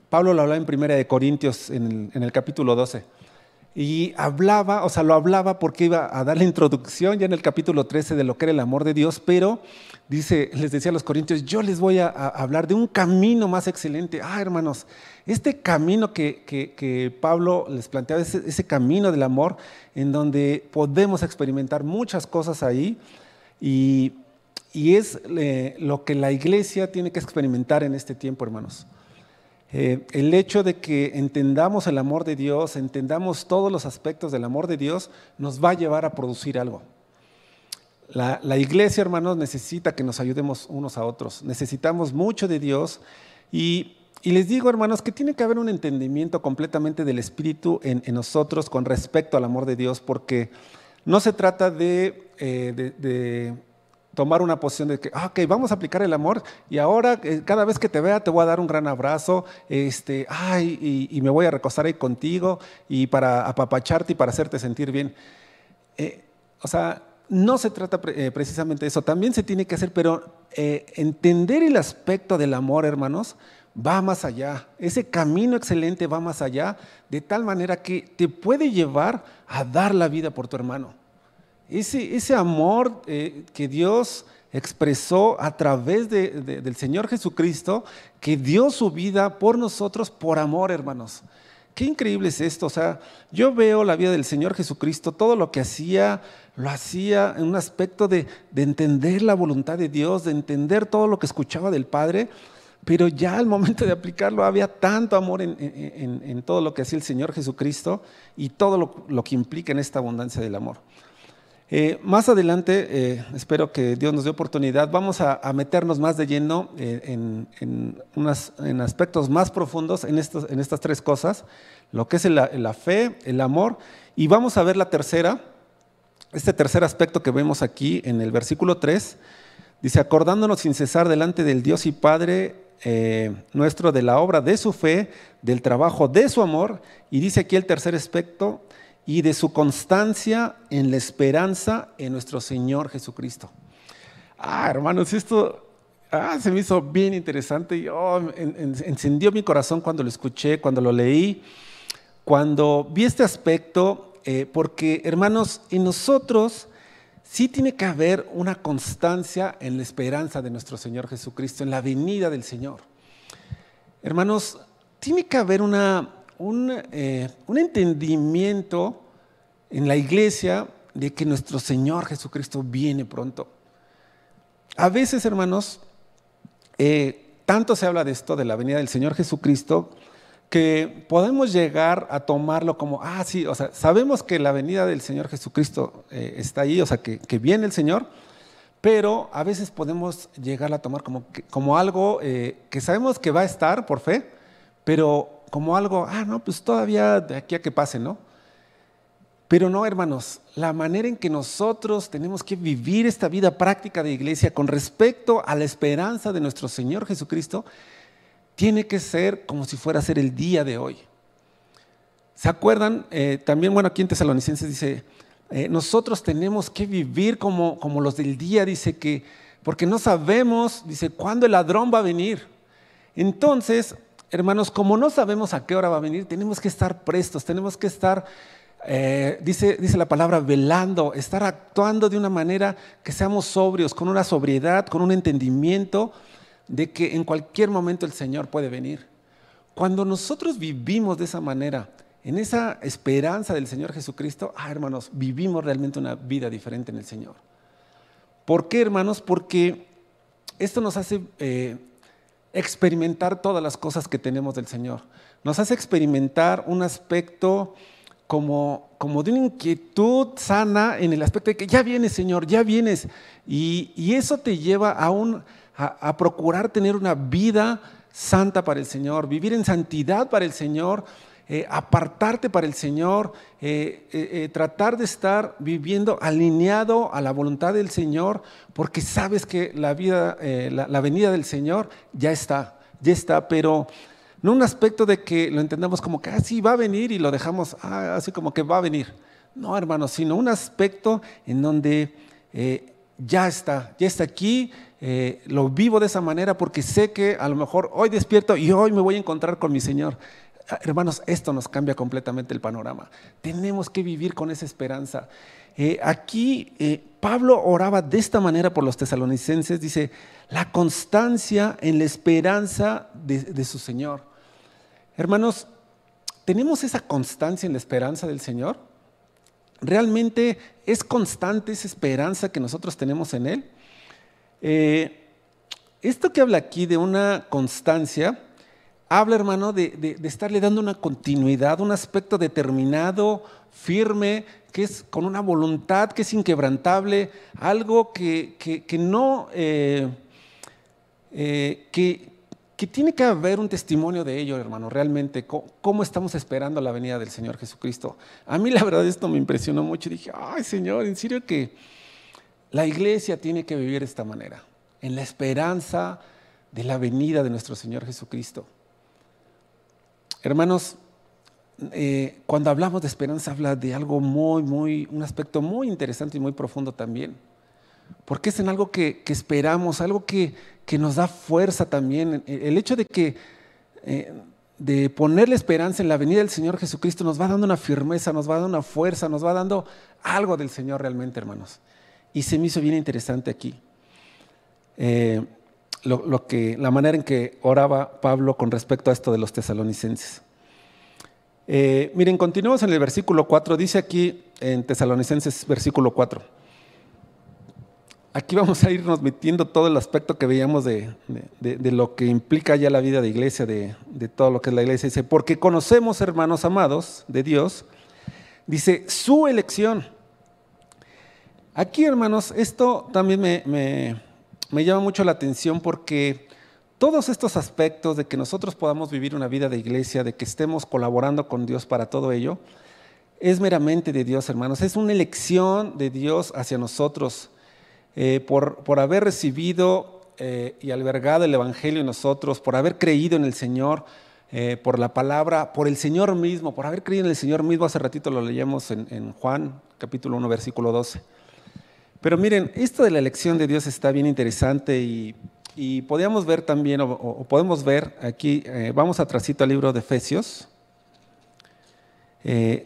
S1: Pablo lo hablaba en 1 Corintios, en el capítulo 12. Y lo hablaba porque iba a dar la introducción ya en el capítulo 13 de lo que era el amor de Dios, pero les decía a los corintios, yo les voy a hablar de un camino más excelente. Hermanos, este camino que Pablo les planteaba, ese camino del amor, en donde podemos experimentar muchas cosas ahí, y es lo que la iglesia tiene que experimentar en este tiempo, hermanos. El hecho de que entendamos el amor de Dios, entendamos todos los aspectos del amor de Dios, nos va a llevar a producir algo. La iglesia, hermanos, necesita que nos ayudemos unos a otros. Necesitamos mucho de Dios y les digo, hermanos, que tiene que haber un entendimiento completamente del Espíritu en nosotros con respecto al amor de Dios, porque no se trata de tomar una posición de que, ok, vamos a aplicar el amor y ahora cada vez que te vea te voy a dar un gran abrazo, y me voy a recostar ahí contigo y para apapacharte y para hacerte sentir bien. No se trata precisamente de eso, también se tiene que hacer, pero entender el aspecto del amor, hermanos, va más allá. Ese camino excelente va más allá, de tal manera que te puede llevar a dar la vida por tu hermano. Ese amor que Dios expresó a través del Señor Jesucristo, que dio su vida por nosotros por amor, hermanos. Qué increíble es esto. Yo veo la vida del Señor Jesucristo, todo lo que hacía, lo hacía en un aspecto de entender la voluntad de Dios, de entender todo lo que escuchaba del Padre, pero ya al momento de aplicarlo había tanto amor en todo lo que hacía el Señor Jesucristo y todo lo que implica en esta abundancia del amor. Más adelante, espero que Dios nos dé oportunidad, vamos a meternos más de lleno en aspectos más profundos en estas tres cosas, lo que es la fe, el amor, y vamos a ver este tercer aspecto que vemos aquí en el versículo 3, dice, acordándonos sin cesar delante del Dios y Padre nuestro de la obra de su fe, del trabajo de su amor, y dice aquí el tercer aspecto, y de su constancia en la esperanza en nuestro Señor Jesucristo. Hermanos, esto se me hizo bien interesante y encendió mi corazón cuando lo escuché, cuando lo leí, cuando vi este aspecto, porque, hermanos, en nosotros sí tiene que haber una constancia en la esperanza de nuestro Señor Jesucristo, en la venida del Señor. Hermanos, tiene que haber un entendimiento en la iglesia de que nuestro Señor Jesucristo viene pronto. A veces, hermanos, tanto se habla de esto, de la venida del Señor Jesucristo, que podemos llegar a tomarlo como, sí, sabemos que la venida del Señor Jesucristo está ahí, que viene el Señor, pero a veces podemos llegar a tomar como algo que sabemos que va a estar por fe, pero como algo, no, pues todavía de aquí a que pase, ¿no? Pero no, hermanos, la manera en que nosotros tenemos que vivir esta vida práctica de iglesia con respecto a la esperanza de nuestro Señor Jesucristo, tiene que ser como si fuera a ser el día de hoy. ¿Se acuerdan? También, aquí en Tesalonicenses dice, nosotros tenemos que vivir como los del día, dice que, porque no sabemos, dice, cuándo el ladrón va a venir. Entonces, hermanos, como no sabemos a qué hora va a venir, tenemos que estar prestos, tenemos que estar, dice la palabra, velando, estar actuando de una manera que seamos sobrios, con una sobriedad, con un entendimiento de que en cualquier momento el Señor puede venir. Cuando nosotros vivimos de esa manera, en esa esperanza del Señor Jesucristo, hermanos, vivimos realmente una vida diferente en el Señor. ¿Por qué, hermanos? Porque esto nos hace experimentar todas las cosas que tenemos del Señor. Nos hace experimentar un aspecto como de una inquietud sana en el aspecto de que ya vienes, Señor, ya vienes. Y eso te lleva a procurar tener una vida santa para el Señor, vivir en santidad para el Señor, apartarte para el Señor, tratar de estar viviendo alineado a la voluntad del Señor, porque sabes que la venida del Señor ya está, pero no un aspecto de que lo entendamos como que sí va a venir y lo dejamos así como que va a venir. No, hermanos, sino un aspecto en donde ya está aquí. Lo vivo de esa manera porque sé que a lo mejor hoy despierto y hoy me voy a encontrar con mi Señor. Hermanos, esto nos cambia completamente el panorama. Tenemos que vivir con esa esperanza. Aquí Pablo oraba de esta manera por los tesalonicenses, dice, la constancia en la esperanza de su Señor. Hermanos, ¿tenemos esa constancia en la esperanza del Señor? ¿Realmente es constante esa esperanza que nosotros tenemos en Él? Esto que habla aquí de una constancia, habla, hermano, de estarle dando una continuidad, un aspecto determinado, firme, que es con una voluntad que es inquebrantable, algo que no, que tiene que haber un testimonio de ello, hermano, realmente, cómo estamos esperando la venida del Señor Jesucristo. A mí la verdad esto me impresionó mucho, dije, ay Señor, en serio que la iglesia tiene que vivir de esta manera, en la esperanza de la venida de nuestro Señor Jesucristo. Hermanos, cuando hablamos de esperanza habla de algo un aspecto muy interesante y muy profundo también, porque es en algo que esperamos, algo que nos da fuerza también. El hecho de ponerle esperanza en la venida del Señor Jesucristo nos va dando una firmeza, nos va dando una fuerza, nos va dando algo del Señor realmente, hermanos. Y se me hizo bien interesante aquí la manera en que oraba Pablo con respecto a esto de los tesalonicenses. Miren, continuamos en el versículo 4, dice aquí en Tesalonicenses versículo 4. Aquí vamos a irnos metiendo todo el aspecto que veíamos de lo que implica ya la vida de iglesia, de todo lo que es la iglesia. Dice, porque conocemos, hermanos amados de Dios, dice, su elección. Aquí, hermanos, esto también me llama mucho la atención porque todos estos aspectos de que nosotros podamos vivir una vida de iglesia, de que estemos colaborando con Dios para todo ello, es meramente de Dios, hermanos. Es una elección de Dios hacia nosotros por haber recibido y albergado el Evangelio en nosotros, por haber creído en el Señor, por la palabra, por el Señor mismo, por haber creído en el Señor mismo. Hace ratito lo leíamos en Juan, capítulo 1, versículo 12. Pero miren, esto de la elección de Dios está bien interesante y podríamos ver también, o podemos ver aquí, vamos atrasito al libro de Efesios,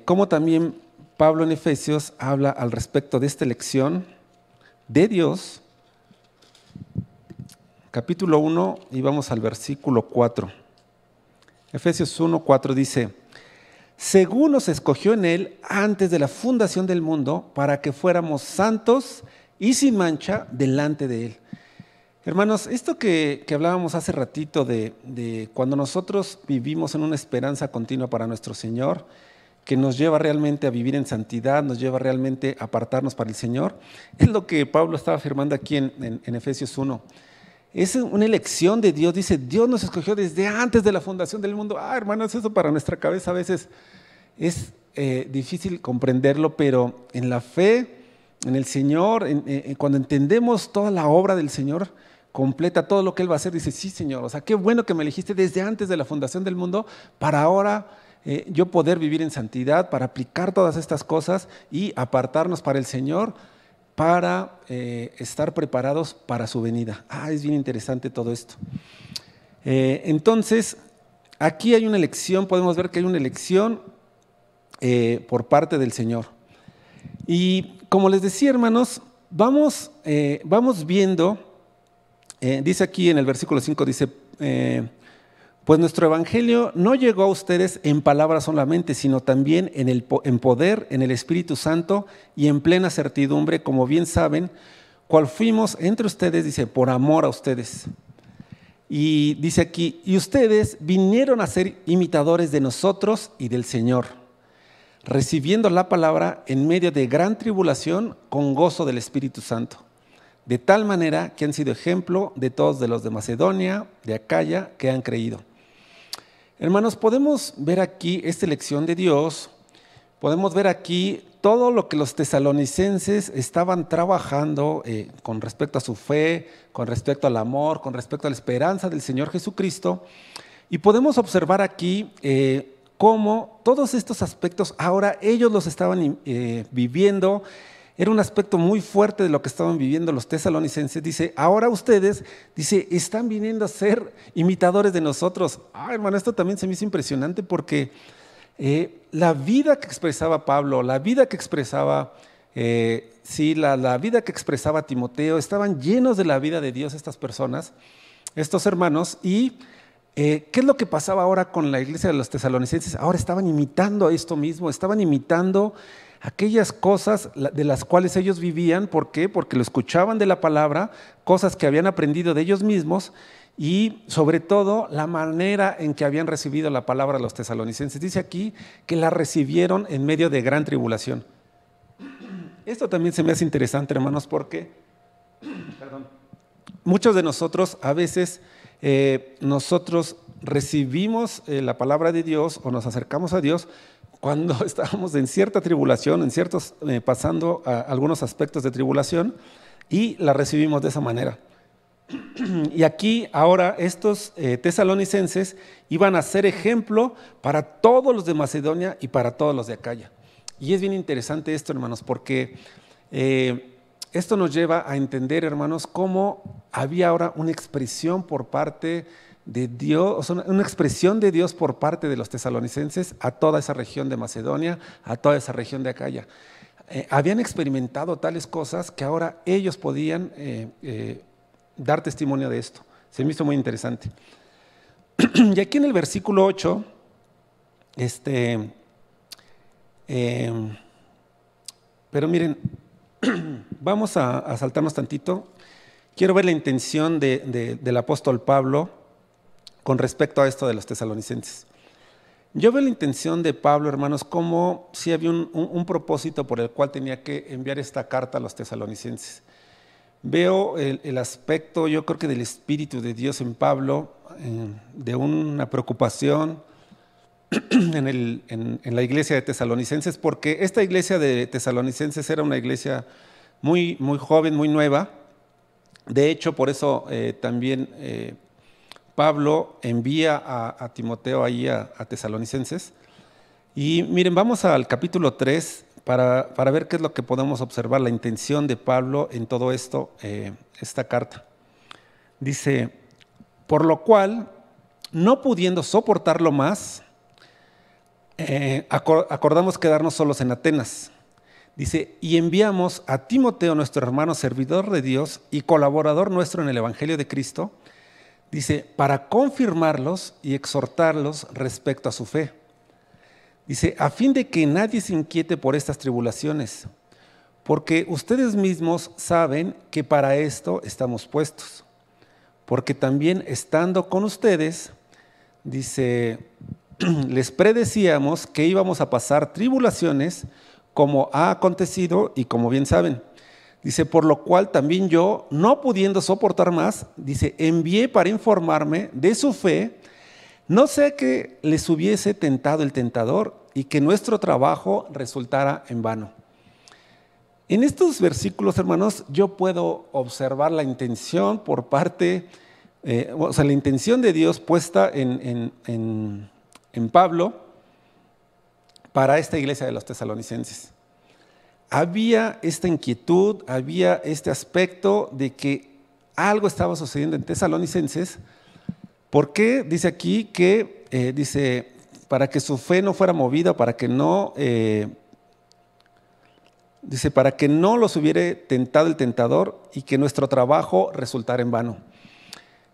S1: cómo también Pablo en Efesios habla al respecto de esta elección de Dios, capítulo 1, y vamos al versículo 4. Efesios 1, 4 dice, según nos escogió en Él antes de la fundación del mundo, para que fuéramos santos y sin mancha delante de Él. Hermanos, esto que hablábamos hace ratito de cuando nosotros vivimos en una esperanza continua para nuestro Señor, que nos lleva realmente a vivir en santidad, nos lleva realmente a apartarnos para el Señor, es lo que Pablo estaba afirmando aquí en Efesios 1. Es una elección de Dios, dice, Dios nos escogió desde antes de la fundación del mundo. Hermanos, eso para nuestra cabeza a veces es difícil comprenderlo, pero en la fe, en el Señor, cuando entendemos toda la obra del Señor completa, todo lo que Él va a hacer, dice, sí Señor, o sea, qué bueno que me elegiste desde antes de la fundación del mundo para ahora yo poder vivir en santidad, para aplicar todas estas cosas y apartarnos para el Señor, para estar preparados para su venida. Es bien interesante todo esto. Entonces, aquí hay una elección, podemos ver que hay una elección por parte del Señor. Y como les decía, hermanos, vamos viendo, dice aquí en el versículo 5, dice, pues nuestro evangelio no llegó a ustedes en palabras solamente, sino también en poder, en el Espíritu Santo y en plena certidumbre, como bien saben, cual fuimos entre ustedes, dice, por amor a ustedes. Y dice aquí, y ustedes vinieron a ser imitadores de nosotros y del Señor, recibiendo la palabra en medio de gran tribulación con gozo del Espíritu Santo, de tal manera que han sido ejemplo de todos de los de Macedonia, de Acaya, que han creído. Hermanos, podemos ver aquí esta elección de Dios, podemos ver aquí todo lo que los tesalonicenses estaban trabajando con respecto a su fe, con respecto al amor, con respecto a la esperanza del Señor Jesucristo, y podemos observar aquí cómo todos estos aspectos ahora ellos los estaban viviendo. Era un aspecto muy fuerte de lo que estaban viviendo los tesalonicenses. Dice, ahora ustedes, dice, están viniendo a ser imitadores de nosotros. Hermano, esto también se me hizo impresionante porque la vida que expresaba Pablo, la vida que expresaba la vida que expresaba Timoteo, estaban llenos de la vida de Dios estas personas, estos hermanos. Y ¿qué es lo que pasaba ahora con la iglesia de los tesalonicenses? Ahora estaban imitando esto mismo, estaban imitando aquellas cosas de las cuales ellos vivían. ¿Por qué? Porque lo escuchaban de la palabra, cosas que habían aprendido de ellos mismos, y sobre todo la manera en que habían recibido la palabra los tesalonicenses. Dice aquí que la recibieron en medio de gran tribulación. Esto también se me hace interesante, hermanos, porque muchos de nosotros a veces nosotros recibimos la palabra de Dios o nos acercamos a Dios cuando estábamos en cierta tribulación, en ciertos, pasando a algunos aspectos de tribulación, y la recibimos de esa manera. Y aquí ahora estos tesalonicenses iban a ser ejemplo para todos los de Macedonia y para todos los de Acaya. Y es bien interesante esto, hermanos, porque esto nos lleva a entender, hermanos, cómo había ahora una expresión por parte de Dios, o sea, una expresión de Dios por parte de los tesalonicenses a toda esa región de Macedonia, a toda esa región de Acaya. Habían experimentado tales cosas que ahora ellos podían dar testimonio de esto. Se me hizo muy interesante. Y aquí en el versículo 8, pero miren, vamos a saltarnos tantito. Quiero ver la intención del apóstol Pablo con respecto a esto de los tesalonicenses. Yo veo la intención de Pablo, hermanos, como si había un propósito por el cual tenía que enviar esta carta a los tesalonicenses. Veo el aspecto, yo creo que del Espíritu de Dios en Pablo, de una preocupación en la iglesia de tesalonicenses, porque esta iglesia de tesalonicenses era una iglesia muy, muy joven, muy nueva. De hecho, por eso también Pablo envía a Timoteo ahí a tesalonicenses. Y miren, vamos al capítulo 3 para ver qué es lo que podemos observar, la intención de Pablo en todo esto, esta carta. Dice, por lo cual, no pudiendo soportarlo más, acordamos quedarnos solos en Atenas. Dice, y enviamos a Timoteo, nuestro hermano, servidor de Dios y colaborador nuestro en el Evangelio de Cristo, dice, para confirmarlos y exhortarlos respecto a su fe. Dice, a fin de que nadie se inquiete por estas tribulaciones, porque ustedes mismos saben que para esto estamos puestos. Porque también estando con ustedes, dice, les predecíamos que íbamos a pasar tribulaciones como ha acontecido y como bien saben. Dice, por lo cual también yo, no pudiendo soportar más, dice, envié para informarme de su fe, no sea que les hubiese tentado el tentador y que nuestro trabajo resultara en vano. En estos versículos, hermanos, yo puedo observar la intención por parte, la intención de Dios puesta en Pablo para esta iglesia de los tesalonicenses. Había esta inquietud, había este aspecto de que algo estaba sucediendo en tesalonicenses. ¿Por qué? Dice aquí que, dice, para que su fe no fuera movida, para que no, dice, para que no los hubiera tentado el tentador y que nuestro trabajo resultara en vano.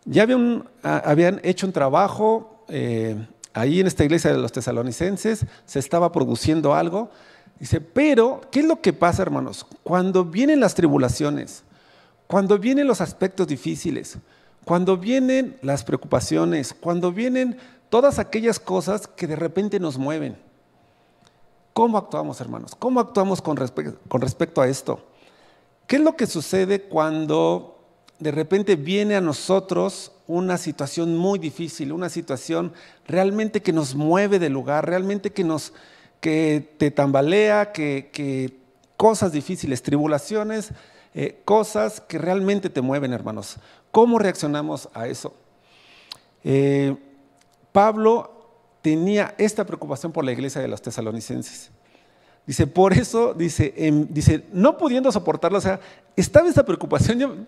S1: Ya habían hecho un trabajo ahí en esta iglesia de los tesalonicenses, se estaba produciendo algo. Dice, pero, ¿qué es lo que pasa, hermanos? Cuando vienen las tribulaciones, cuando vienen los aspectos difíciles, cuando vienen las preocupaciones, cuando vienen todas aquellas cosas que de repente nos mueven, ¿cómo actuamos, hermanos? ¿Cómo actuamos con respecto a esto? ¿Qué es lo que sucede cuando de repente viene a nosotros una situación muy difícil, una situación realmente que nos mueve del lugar, realmente que te tambalea, que cosas difíciles, tribulaciones, cosas que realmente te mueven, hermanos? ¿Cómo reaccionamos a eso? Pablo tenía esta preocupación por la iglesia de los tesalonicenses. Dice, por eso, dice, no pudiendo soportarlo, o sea, estaba esta preocupación.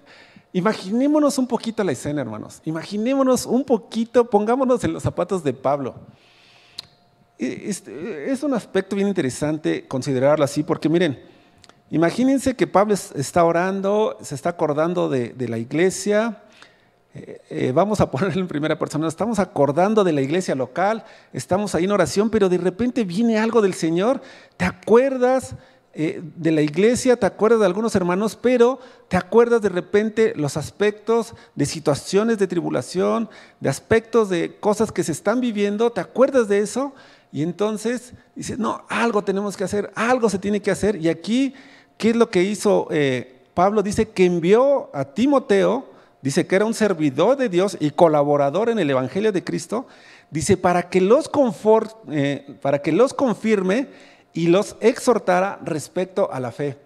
S1: Imaginémonos un poquito la escena, hermanos. Imaginémonos un poquito, pongámonos en los zapatos de Pablo. Es un aspecto bien interesante considerarlo así, porque miren, imagínense que Pablo está orando, se está acordando de la iglesia, vamos a ponerlo en primera persona, estamos acordando de la iglesia local, estamos ahí en oración, pero de repente viene algo del Señor, te acuerdas de la iglesia, te acuerdas de algunos hermanos, pero te acuerdas de repente los aspectos de situaciones de tribulación, de aspectos de cosas que se están viviendo, te acuerdas de eso y entonces dices, no, algo tenemos que hacer, algo se tiene que hacer. Y aquí, ¿qué es lo que hizo Pablo? Dice que envió a Timoteo, dice que era un servidor de Dios y colaborador en el Evangelio de Cristo, dice para que los confirme y los exhortara respecto a la fe.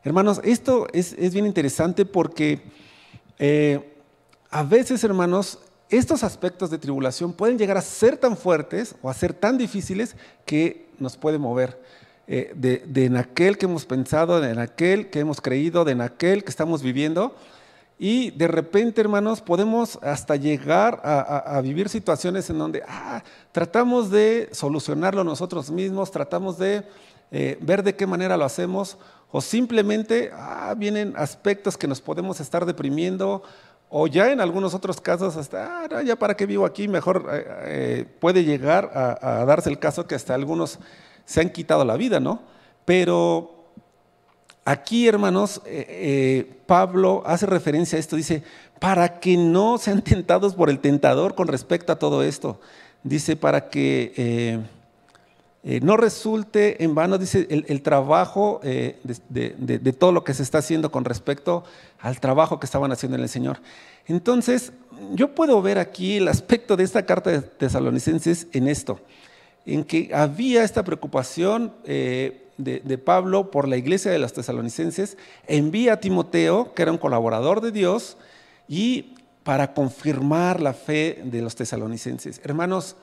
S1: Hermanos, esto es bien interesante porque a veces, hermanos, estos aspectos de tribulación pueden llegar a ser tan fuertes o a ser tan difíciles que nos puede mover de en aquel que hemos pensado, de en aquel que hemos creído, de en aquel que estamos viviendo. Y de repente, hermanos, podemos hasta llegar a vivir situaciones en donde tratamos de solucionarlo nosotros mismos, tratamos de ver de qué manera lo hacemos, o simplemente vienen aspectos que nos podemos estar deprimiendo, o ya en algunos otros casos hasta, no, ya para qué vivo aquí, mejor puede llegar a darse el caso que hasta algunos se han quitado la vida, ¿no? Pero aquí, hermanos, Pablo hace referencia a esto, dice, para que no sean tentados por el tentador con respecto a todo esto. Dice, para que no resulte en vano, dice, el trabajo de todo lo que se está haciendo con respecto al trabajo que estaban haciendo en el Señor. Entonces, yo puedo ver aquí el aspecto de esta carta de Tesalonicenses en esto, en que había esta preocupación de Pablo por la iglesia de los tesalonicenses, envía a Timoteo, que era un colaborador de Dios, y para confirmar la fe de los tesalonicenses. Hermanos,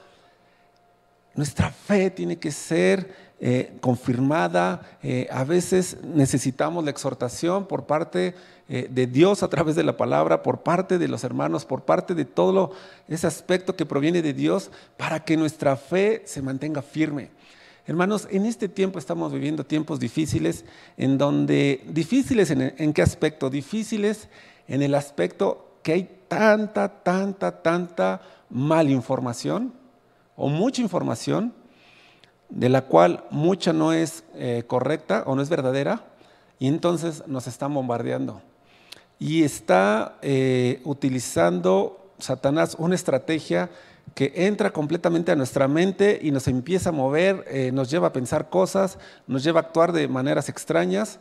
S1: nuestra fe tiene que ser confirmada. A veces necesitamos la exhortación por parte de Dios a través de la palabra, por parte de los hermanos, por parte de todo ese aspecto que proviene de Dios, para que nuestra fe se mantenga firme. Hermanos, en este tiempo estamos viviendo tiempos difíciles, difíciles en qué aspecto, difíciles en el aspecto que hay tanta malinformación o mucha información, de la cual mucha no es correcta o no es verdadera, y entonces nos están bombardeando. Y está utilizando Satanás una estrategia que entra completamente a nuestra mente y nos empieza a mover, nos lleva a pensar cosas, nos lleva a actuar de maneras extrañas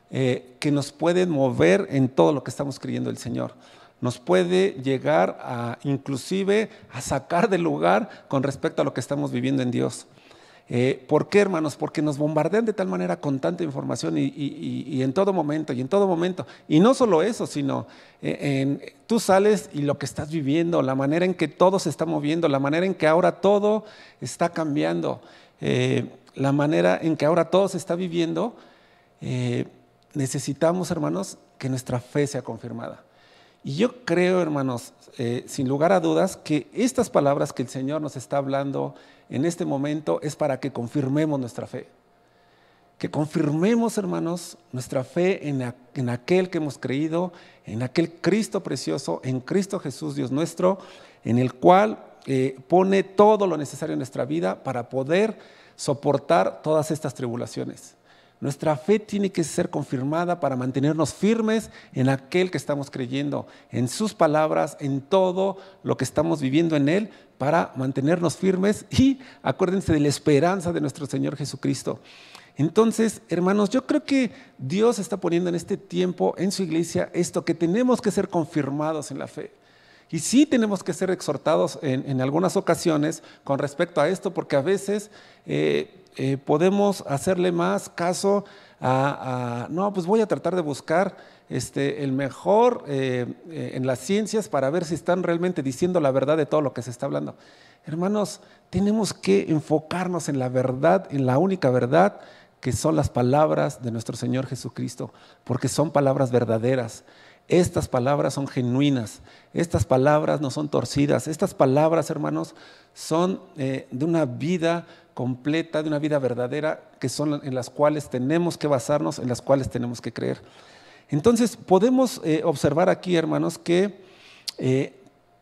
S1: que nos pueden mover en todo lo que estamos creyendo el Señor. Nos puede llegar inclusive a sacar del lugar con respecto a lo que estamos viviendo en Dios. ¿Por qué, hermanos? Porque nos bombardean de tal manera con tanta información y en todo momento, y no solo eso, sino tú sales y lo que estás viviendo, la manera en que todo se está moviendo, la manera en que ahora todo está cambiando, la manera en que ahora todo se está viviendo, necesitamos, hermanos, que nuestra fe sea confirmada. Y yo creo, hermanos, sin lugar a dudas, que estas palabras que el Señor nos está hablando en este momento es para que confirmemos nuestra fe. Que confirmemos, hermanos, nuestra fe en aquel que hemos creído, en aquel Cristo precioso, en Cristo Jesús, Dios nuestro, en el cual pone todo lo necesario en nuestra vida para poder soportar todas estas tribulaciones. Nuestra fe tiene que ser confirmada para mantenernos firmes en aquel que estamos creyendo, en sus palabras, en todo lo que estamos viviendo en Él, para mantenernos firmes y acuérdense de la esperanza de nuestro Señor Jesucristo. Entonces, hermanos, yo creo que Dios está poniendo en este tiempo en su iglesia esto, que tenemos que ser confirmados en la fe. Y sí tenemos que ser exhortados en algunas ocasiones con respecto a esto, porque a veces podemos hacerle más caso no, pues voy a tratar de buscar el mejor en las ciencias para ver si están realmente diciendo la verdad de todo lo que se está hablando. Hermanos, tenemos que enfocarnos en la verdad, en la única verdad, que son las palabras de nuestro Señor Jesucristo, porque son palabras verdaderas. Estas palabras son genuinas, estas palabras no son torcidas, estas palabras, hermanos, son de una vida completa, de una vida verdadera, que son en las cuales tenemos que basarnos, en las cuales tenemos que creer. Entonces podemos observar aquí, hermanos, que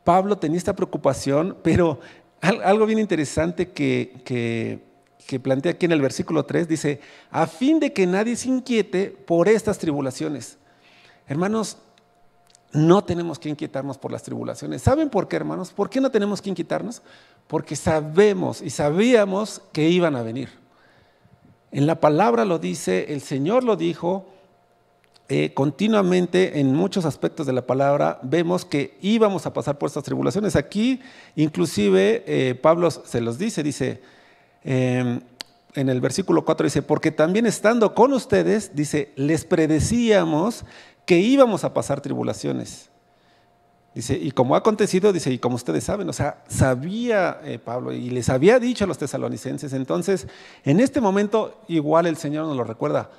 S1: Pablo tenía esta preocupación, pero algo bien interesante que que plantea aquí en el versículo 3, dice, a fin de que nadie se inquiete por estas tribulaciones. Hermanos, no tenemos que inquietarnos por las tribulaciones. ¿Saben por qué, hermanos? ¿Por qué no tenemos que inquietarnos? Porque sabemos y sabíamos que iban a venir. En la palabra lo dice, el Señor lo dijo, continuamente en muchos aspectos de la palabra vemos que íbamos a pasar por estas tribulaciones. Aquí inclusive Pablo se los dice en el versículo 4 dice, porque también estando con ustedes, dice, les predecíamos que íbamos a pasar tribulaciones. Dice, y como ha acontecido, dice, y como ustedes saben, o sea, sabía Pablo y les había dicho a los tesalonicenses. Entonces, en este momento, igual el Señor nos lo recuerda.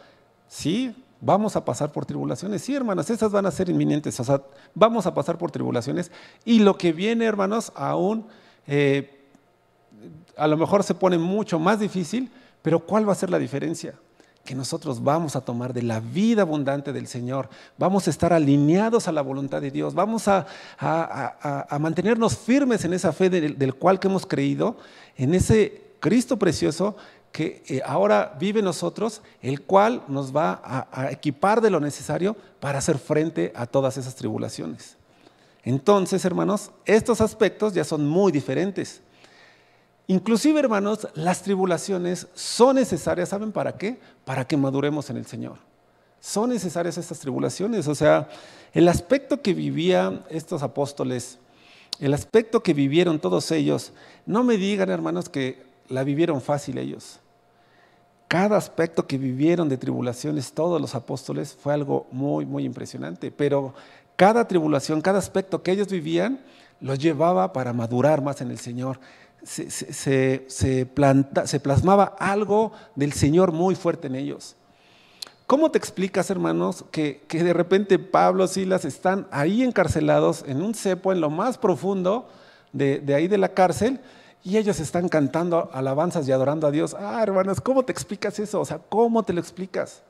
S1: Sí, vamos a pasar por tribulaciones. Sí, hermanos, esas van a ser inminentes. O sea, vamos a pasar por tribulaciones. Y lo que viene, hermanos, aún a lo mejor se pone mucho más difícil, pero ¿cuál va a ser la diferencia? Que nosotros vamos a tomar de la vida abundante del Señor, vamos a estar alineados a la voluntad de Dios, vamos a mantenernos firmes en esa fe del cual que hemos creído, en ese Cristo precioso que ahora vive en nosotros, el cual nos va a equipar de lo necesario para hacer frente a todas esas tribulaciones. Entonces, hermanos, estos aspectos ya son muy diferentes. Inclusive, hermanos, las tribulaciones son necesarias, ¿saben para qué? Para que maduremos en el Señor. Son necesarias estas tribulaciones, o sea, el aspecto que vivían estos apóstoles, el aspecto que vivieron todos ellos, no me digan, hermanos, que la vivieron fácil ellos. Cada aspecto que vivieron de tribulaciones todos los apóstoles fue algo muy, muy impresionante, pero cada tribulación, cada aspecto que ellos vivían, los llevaba para madurar más en el Señor. Se plasmaba algo del Señor muy fuerte en ellos. ¿Cómo te explicas, hermanos, que de repente Pablo, Silas están ahí encarcelados en un cepo en lo más profundo de ahí de la cárcel y ellos están cantando alabanzas y adorando a Dios? Hermanos, ¿cómo te explicas eso? O sea, ¿cómo te lo explicas?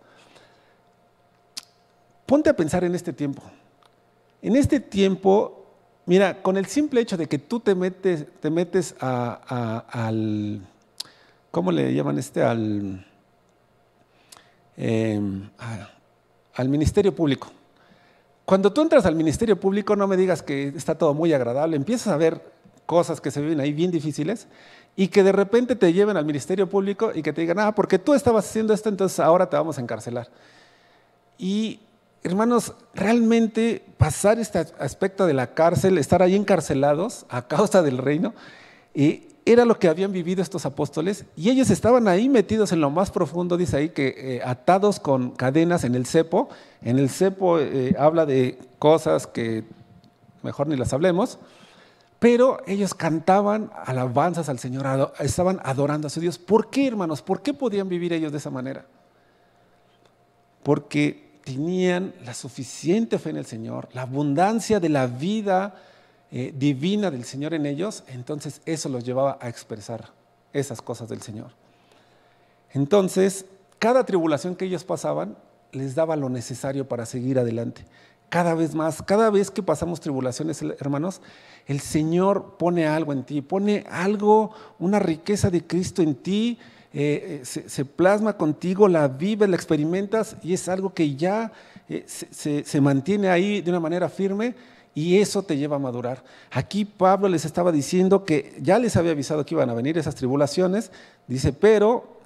S1: Ponte a pensar en este tiempo. En este tiempo, mira, con el simple hecho de que tú te metes al, ¿cómo le llaman al ministerio público. Cuando tú entras al ministerio público, no me digas que está todo muy agradable, empiezas a ver cosas que se viven ahí bien difíciles y que de repente te lleven al ministerio público y que te digan, porque tú estabas haciendo esto, entonces ahora te vamos a encarcelar. Y hermanos, realmente pasar este aspecto de la cárcel, estar ahí encarcelados a causa del reino, era lo que habían vivido estos apóstoles y ellos estaban ahí metidos en lo más profundo, dice ahí que atados con cadenas en el cepo. En el cepo habla de cosas que mejor ni las hablemos, pero ellos cantaban alabanzas al Señor, estaban adorando a su Dios. ¿Por qué, hermanos? ¿Por qué podían vivir ellos de esa manera? Porque tenían la suficiente fe en el Señor, la abundancia de la vida divina del Señor en ellos, entonces eso los llevaba a expresar esas cosas del Señor. Entonces, cada tribulación que ellos pasaban les daba lo necesario para seguir adelante. Cada vez más, cada vez que pasamos tribulaciones, hermanos, el Señor pone algo en ti, pone algo, una riqueza de Cristo en ti, se plasma contigo, la vives, la experimentas y es algo que ya se mantiene ahí de una manera firme y eso te lleva a madurar. Aquí Pablo les estaba diciendo que ya les había avisado que iban a venir esas tribulaciones, dice, pero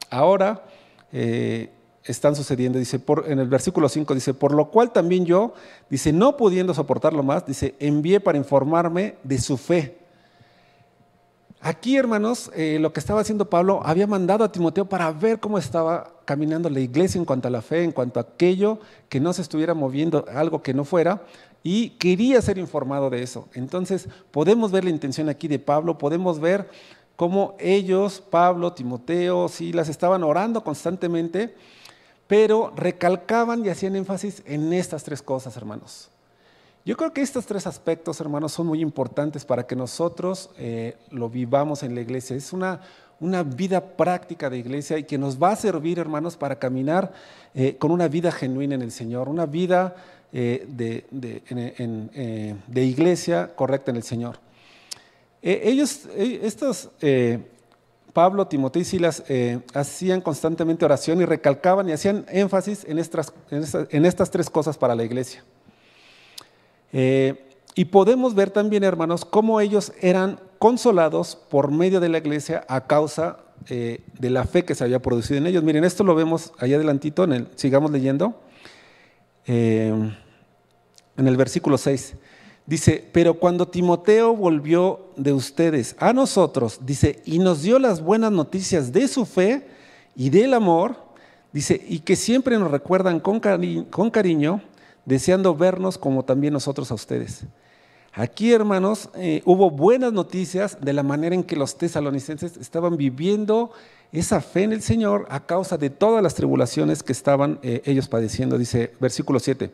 S1: ahora están sucediendo, dice, en el versículo 5 dice, por lo cual también yo, dice, no pudiendo soportarlo más, dice, envié para informarme de su fe. Aquí, hermanos, lo que estaba haciendo Pablo, había mandado a Timoteo para ver cómo estaba caminando la iglesia en cuanto a la fe, en cuanto a aquello que no se estuviera moviendo, algo que no fuera, y quería ser informado de eso. Entonces, podemos ver la intención aquí de Pablo, podemos ver cómo ellos, Pablo, Timoteo, Silas, estaban orando constantemente, pero recalcaban y hacían énfasis en estas tres cosas, hermanos. Yo creo que estos tres aspectos, hermanos, son muy importantes para que nosotros lo vivamos en la iglesia. Es una vida práctica de iglesia y que nos va a servir, hermanos, para caminar con una vida genuina en el Señor, una vida de iglesia correcta en el Señor. Estos Pablo, Timoteo y Silas hacían constantemente oración y recalcaban y hacían énfasis en estas tres cosas para la iglesia. Y podemos ver también, hermanos, cómo ellos eran consolados por medio de la iglesia a causa de la fe que se había producido en ellos. Miren, esto lo vemos allá adelantito, sigamos leyendo, en el versículo 6. Dice, pero cuando Timoteo volvió de ustedes a nosotros, dice, y nos dio las buenas noticias de su fe y del amor, dice, y que siempre nos recuerdan con cariño, deseando vernos como también nosotros a ustedes. Aquí, hermanos, hubo buenas noticias de la manera en que los tesalonicenses estaban viviendo esa fe en el Señor a causa de todas las tribulaciones que estaban ellos padeciendo. Dice, versículo 7.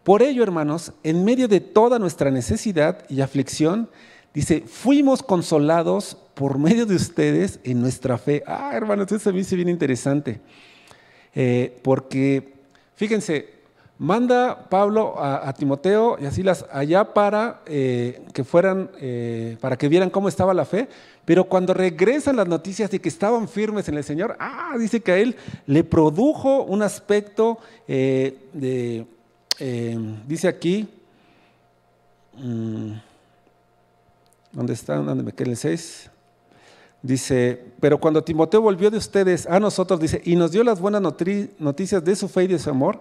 S1: Por ello, hermanos, en medio de toda nuestra necesidad y aflicción, dice, fuimos consolados por medio de ustedes en nuestra fe. Hermanos, eso a mí se viene interesante, porque, fíjense, manda Pablo a Timoteo y a Silas allá para que fueran, para que vieran cómo estaba la fe, pero cuando regresan las noticias de que estaban firmes en el Señor, dice que a él le produjo un aspecto dice aquí, ¿dónde está? ¿Dónde me queda el 6? Dice, pero cuando Timoteo volvió de ustedes a nosotros, dice, y nos dio las buenas noticias de su fe y de su amor,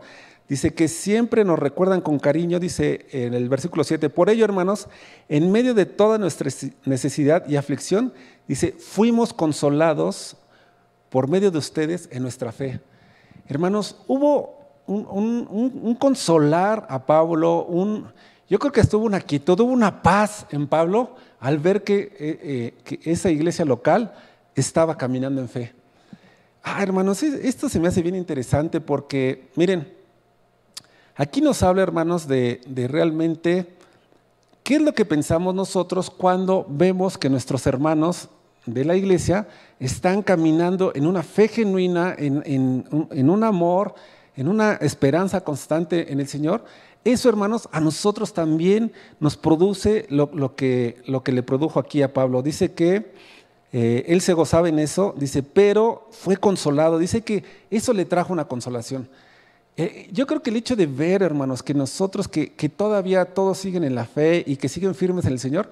S1: dice que siempre nos recuerdan con cariño, dice en el versículo 7, por ello, hermanos, en medio de toda nuestra necesidad y aflicción, dice, fuimos consolados por medio de ustedes en nuestra fe. Hermanos, hubo un consolar a Pablo, yo creo que estuvo una quietud, hubo una paz en Pablo al ver que esa iglesia local estaba caminando en fe. Hermanos, esto se me hace bien interesante porque, miren, aquí nos habla, hermanos, de realmente qué es lo que pensamos nosotros cuando vemos que nuestros hermanos de la iglesia están caminando en una fe genuina, en un amor, en una esperanza constante en el Señor. Eso, hermanos, a nosotros también nos produce lo que le produjo aquí a Pablo. Dice que él se gozaba en eso, dice, pero fue consolado. Dice que eso le trajo una consolación. Yo creo que el hecho de ver, hermanos, que nosotros que todavía todos siguen en la fe y que siguen firmes en el Señor,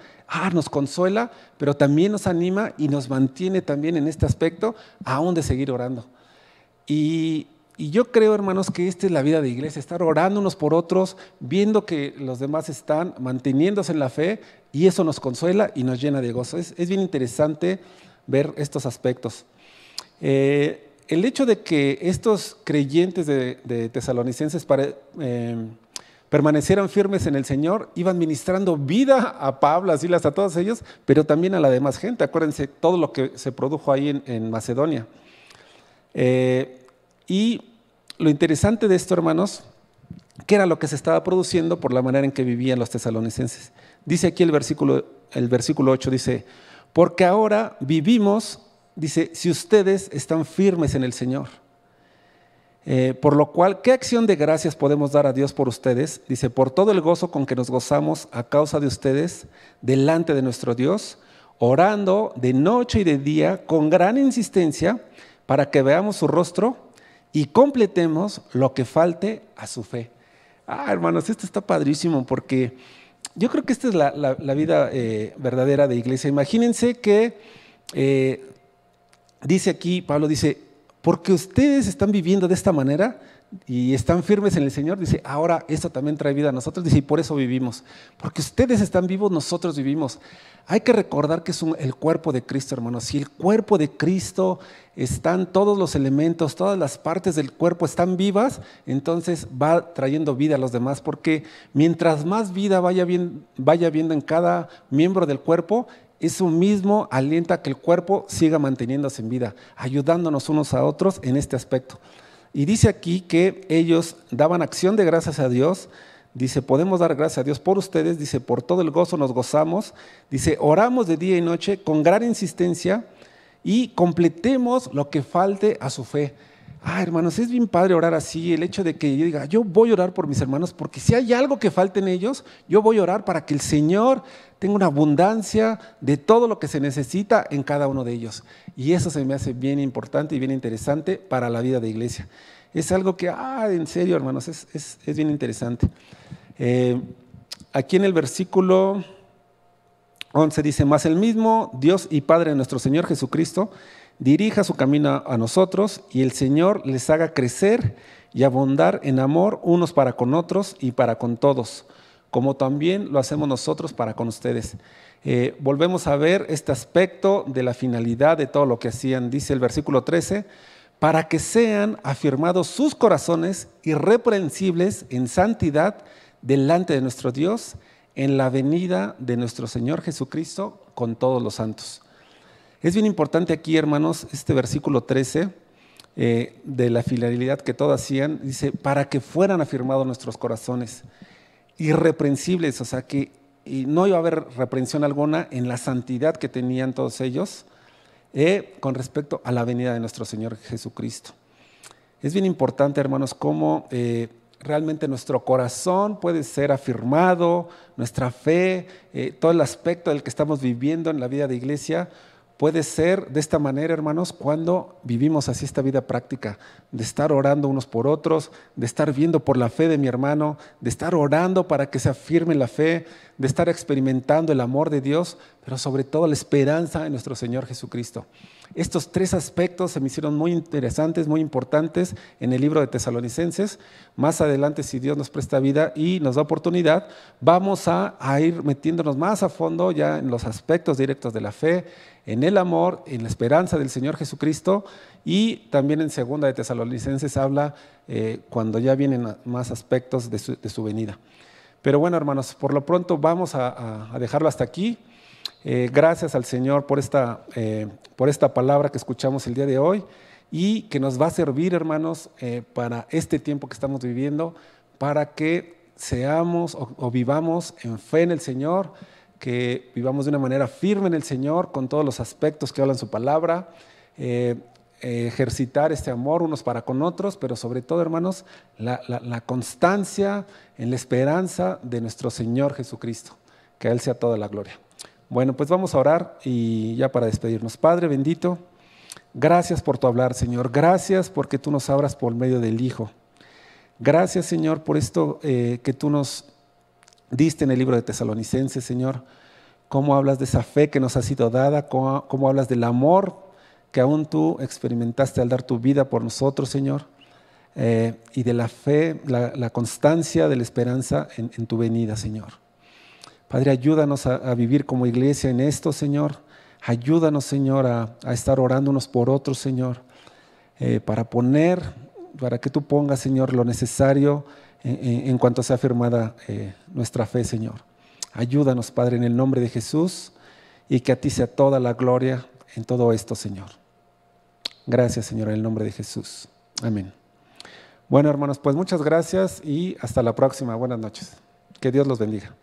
S1: nos consuela, pero también nos anima y nos mantiene también en este aspecto aún de seguir orando. Y yo creo, hermanos, que esta es la vida de iglesia, estar orando unos por otros, viendo que los demás están manteniéndose en la fe, y eso nos consuela y nos llena de gozo. Es bien interesante ver estos aspectos. El hecho de que estos creyentes de tesalonicenses permanecieran firmes en el Señor, iban ministrando vida a Pablo, a Silas, a todos ellos, pero también a la demás gente. Acuérdense todo lo que se produjo ahí en Macedonia. Y lo interesante de esto, hermanos, que era lo que se estaba produciendo por la manera en que vivían los tesalonicenses. Dice aquí el versículo 8, dice, porque ahora vivimos, dice, si ustedes están firmes en el Señor. Por lo cual, ¿qué acción de gracias podemos dar a Dios por ustedes? Dice, por todo el gozo con que nos gozamos a causa de ustedes delante de nuestro Dios, orando de noche y de día con gran insistencia para que veamos su rostro y completemos lo que falte a su fe. Hermanos, esto está padrísimo porque yo creo que esta es la vida verdadera de iglesia. Imagínense que dice aquí, Pablo dice, porque ustedes están viviendo de esta manera y están firmes en el Señor, dice, ahora esto también trae vida a nosotros, dice, y por eso vivimos. Porque ustedes están vivos, nosotros vivimos. Hay que recordar que es el cuerpo de Cristo, hermanos. Si el cuerpo de Cristo están todos los elementos, todas las partes del cuerpo están vivas, entonces va trayendo vida a los demás, porque mientras más vida vaya viendo en cada miembro del cuerpo, eso mismo alienta a que el cuerpo siga manteniéndose en vida, ayudándonos unos a otros en este aspecto. Y dice aquí que ellos daban acción de gracias a Dios. Dice, podemos dar gracias a Dios por ustedes. Dice, por todo el gozo nos gozamos. Dice, oramos de día y noche con gran insistencia y completemos lo que falte a su fe. Hermanos, es bien padre orar así, el hecho de que yo diga, yo voy a orar por mis hermanos, porque si hay algo que falte en ellos, yo voy a orar para que el Señor tenga una abundancia de todo lo que se necesita en cada uno de ellos. Y eso se me hace bien importante y bien interesante para la vida de iglesia. Es algo que, en serio, hermanos, es bien interesante. Aquí en el versículo 11 dice, mas el mismo Dios y Padre de nuestro Señor Jesucristo dirija su camino a nosotros y el Señor les haga crecer y abundar en amor unos para con otros y para con todos, como también lo hacemos nosotros para con ustedes. Volvemos a ver este aspecto de la finalidad de todo lo que hacían. Dice el versículo 13, para que sean afirmados sus corazones irreprensibles en santidad delante de nuestro Dios en la venida de nuestro Señor Jesucristo con todos los santos. Es bien importante aquí, hermanos, este versículo 13 de la finalidad que todos hacían, dice, para que fueran afirmados nuestros corazones, irreprensibles, o sea que no iba a haber reprensión alguna en la santidad que tenían todos ellos con respecto a la venida de nuestro Señor Jesucristo. Es bien importante, hermanos, cómo realmente nuestro corazón puede ser afirmado, nuestra fe, todo el aspecto del que estamos viviendo en la vida de iglesia, puede ser de esta manera, hermanos, cuando vivimos así esta vida práctica, de estar orando unos por otros, de estar viendo por la fe de mi hermano, de estar orando para que se afirme la fe, de estar experimentando el amor de Dios, pero sobre todo la esperanza en nuestro Señor Jesucristo. Estos tres aspectos se me hicieron muy interesantes, muy importantes en el libro de Tesalonicenses. Más adelante, si Dios nos presta vida y nos da oportunidad, vamos a ir metiéndonos más a fondo ya en los aspectos directos de la fe, en el amor, en la esperanza del Señor Jesucristo, y también en segunda de Tesalonicenses habla cuando ya vienen más aspectos de su venida. Pero bueno, hermanos, por lo pronto vamos a dejarlo hasta aquí. Gracias al Señor por esta palabra que escuchamos el día de hoy y que nos va a servir, hermanos, para este tiempo que estamos viviendo, para que seamos o vivamos en fe en el Señor, que vivamos de una manera firme en el Señor con todos los aspectos que hablan su palabra, ejercitar este amor unos para con otros, pero sobre todo, hermanos, la constancia en la esperanza de nuestro Señor Jesucristo. Que a Él sea toda la gloria. Bueno, pues vamos a orar y ya para despedirnos. Padre bendito, gracias por tu hablar, Señor. Gracias porque tú nos hablas por medio del Hijo. Gracias, Señor, por esto que tú nos diste en el libro de Tesalonicenses, Señor. Cómo hablas de esa fe que nos ha sido dada, cómo hablas del amor que aún tú experimentaste al dar tu vida por nosotros, Señor. Y de la fe, la constancia de la esperanza en tu venida, Señor. Padre, ayúdanos a vivir como iglesia en esto, Señor. Ayúdanos, Señor, a estar orando unos por otros, Señor, para que tú pongas, Señor, lo necesario en cuanto sea afirmada nuestra fe, Señor. Ayúdanos, Padre, en el nombre de Jesús, y que a ti sea toda la gloria en todo esto, Señor. Gracias, Señor, en el nombre de Jesús. Amén. Bueno, hermanos, pues muchas gracias y hasta la próxima. Buenas noches. Que Dios los bendiga.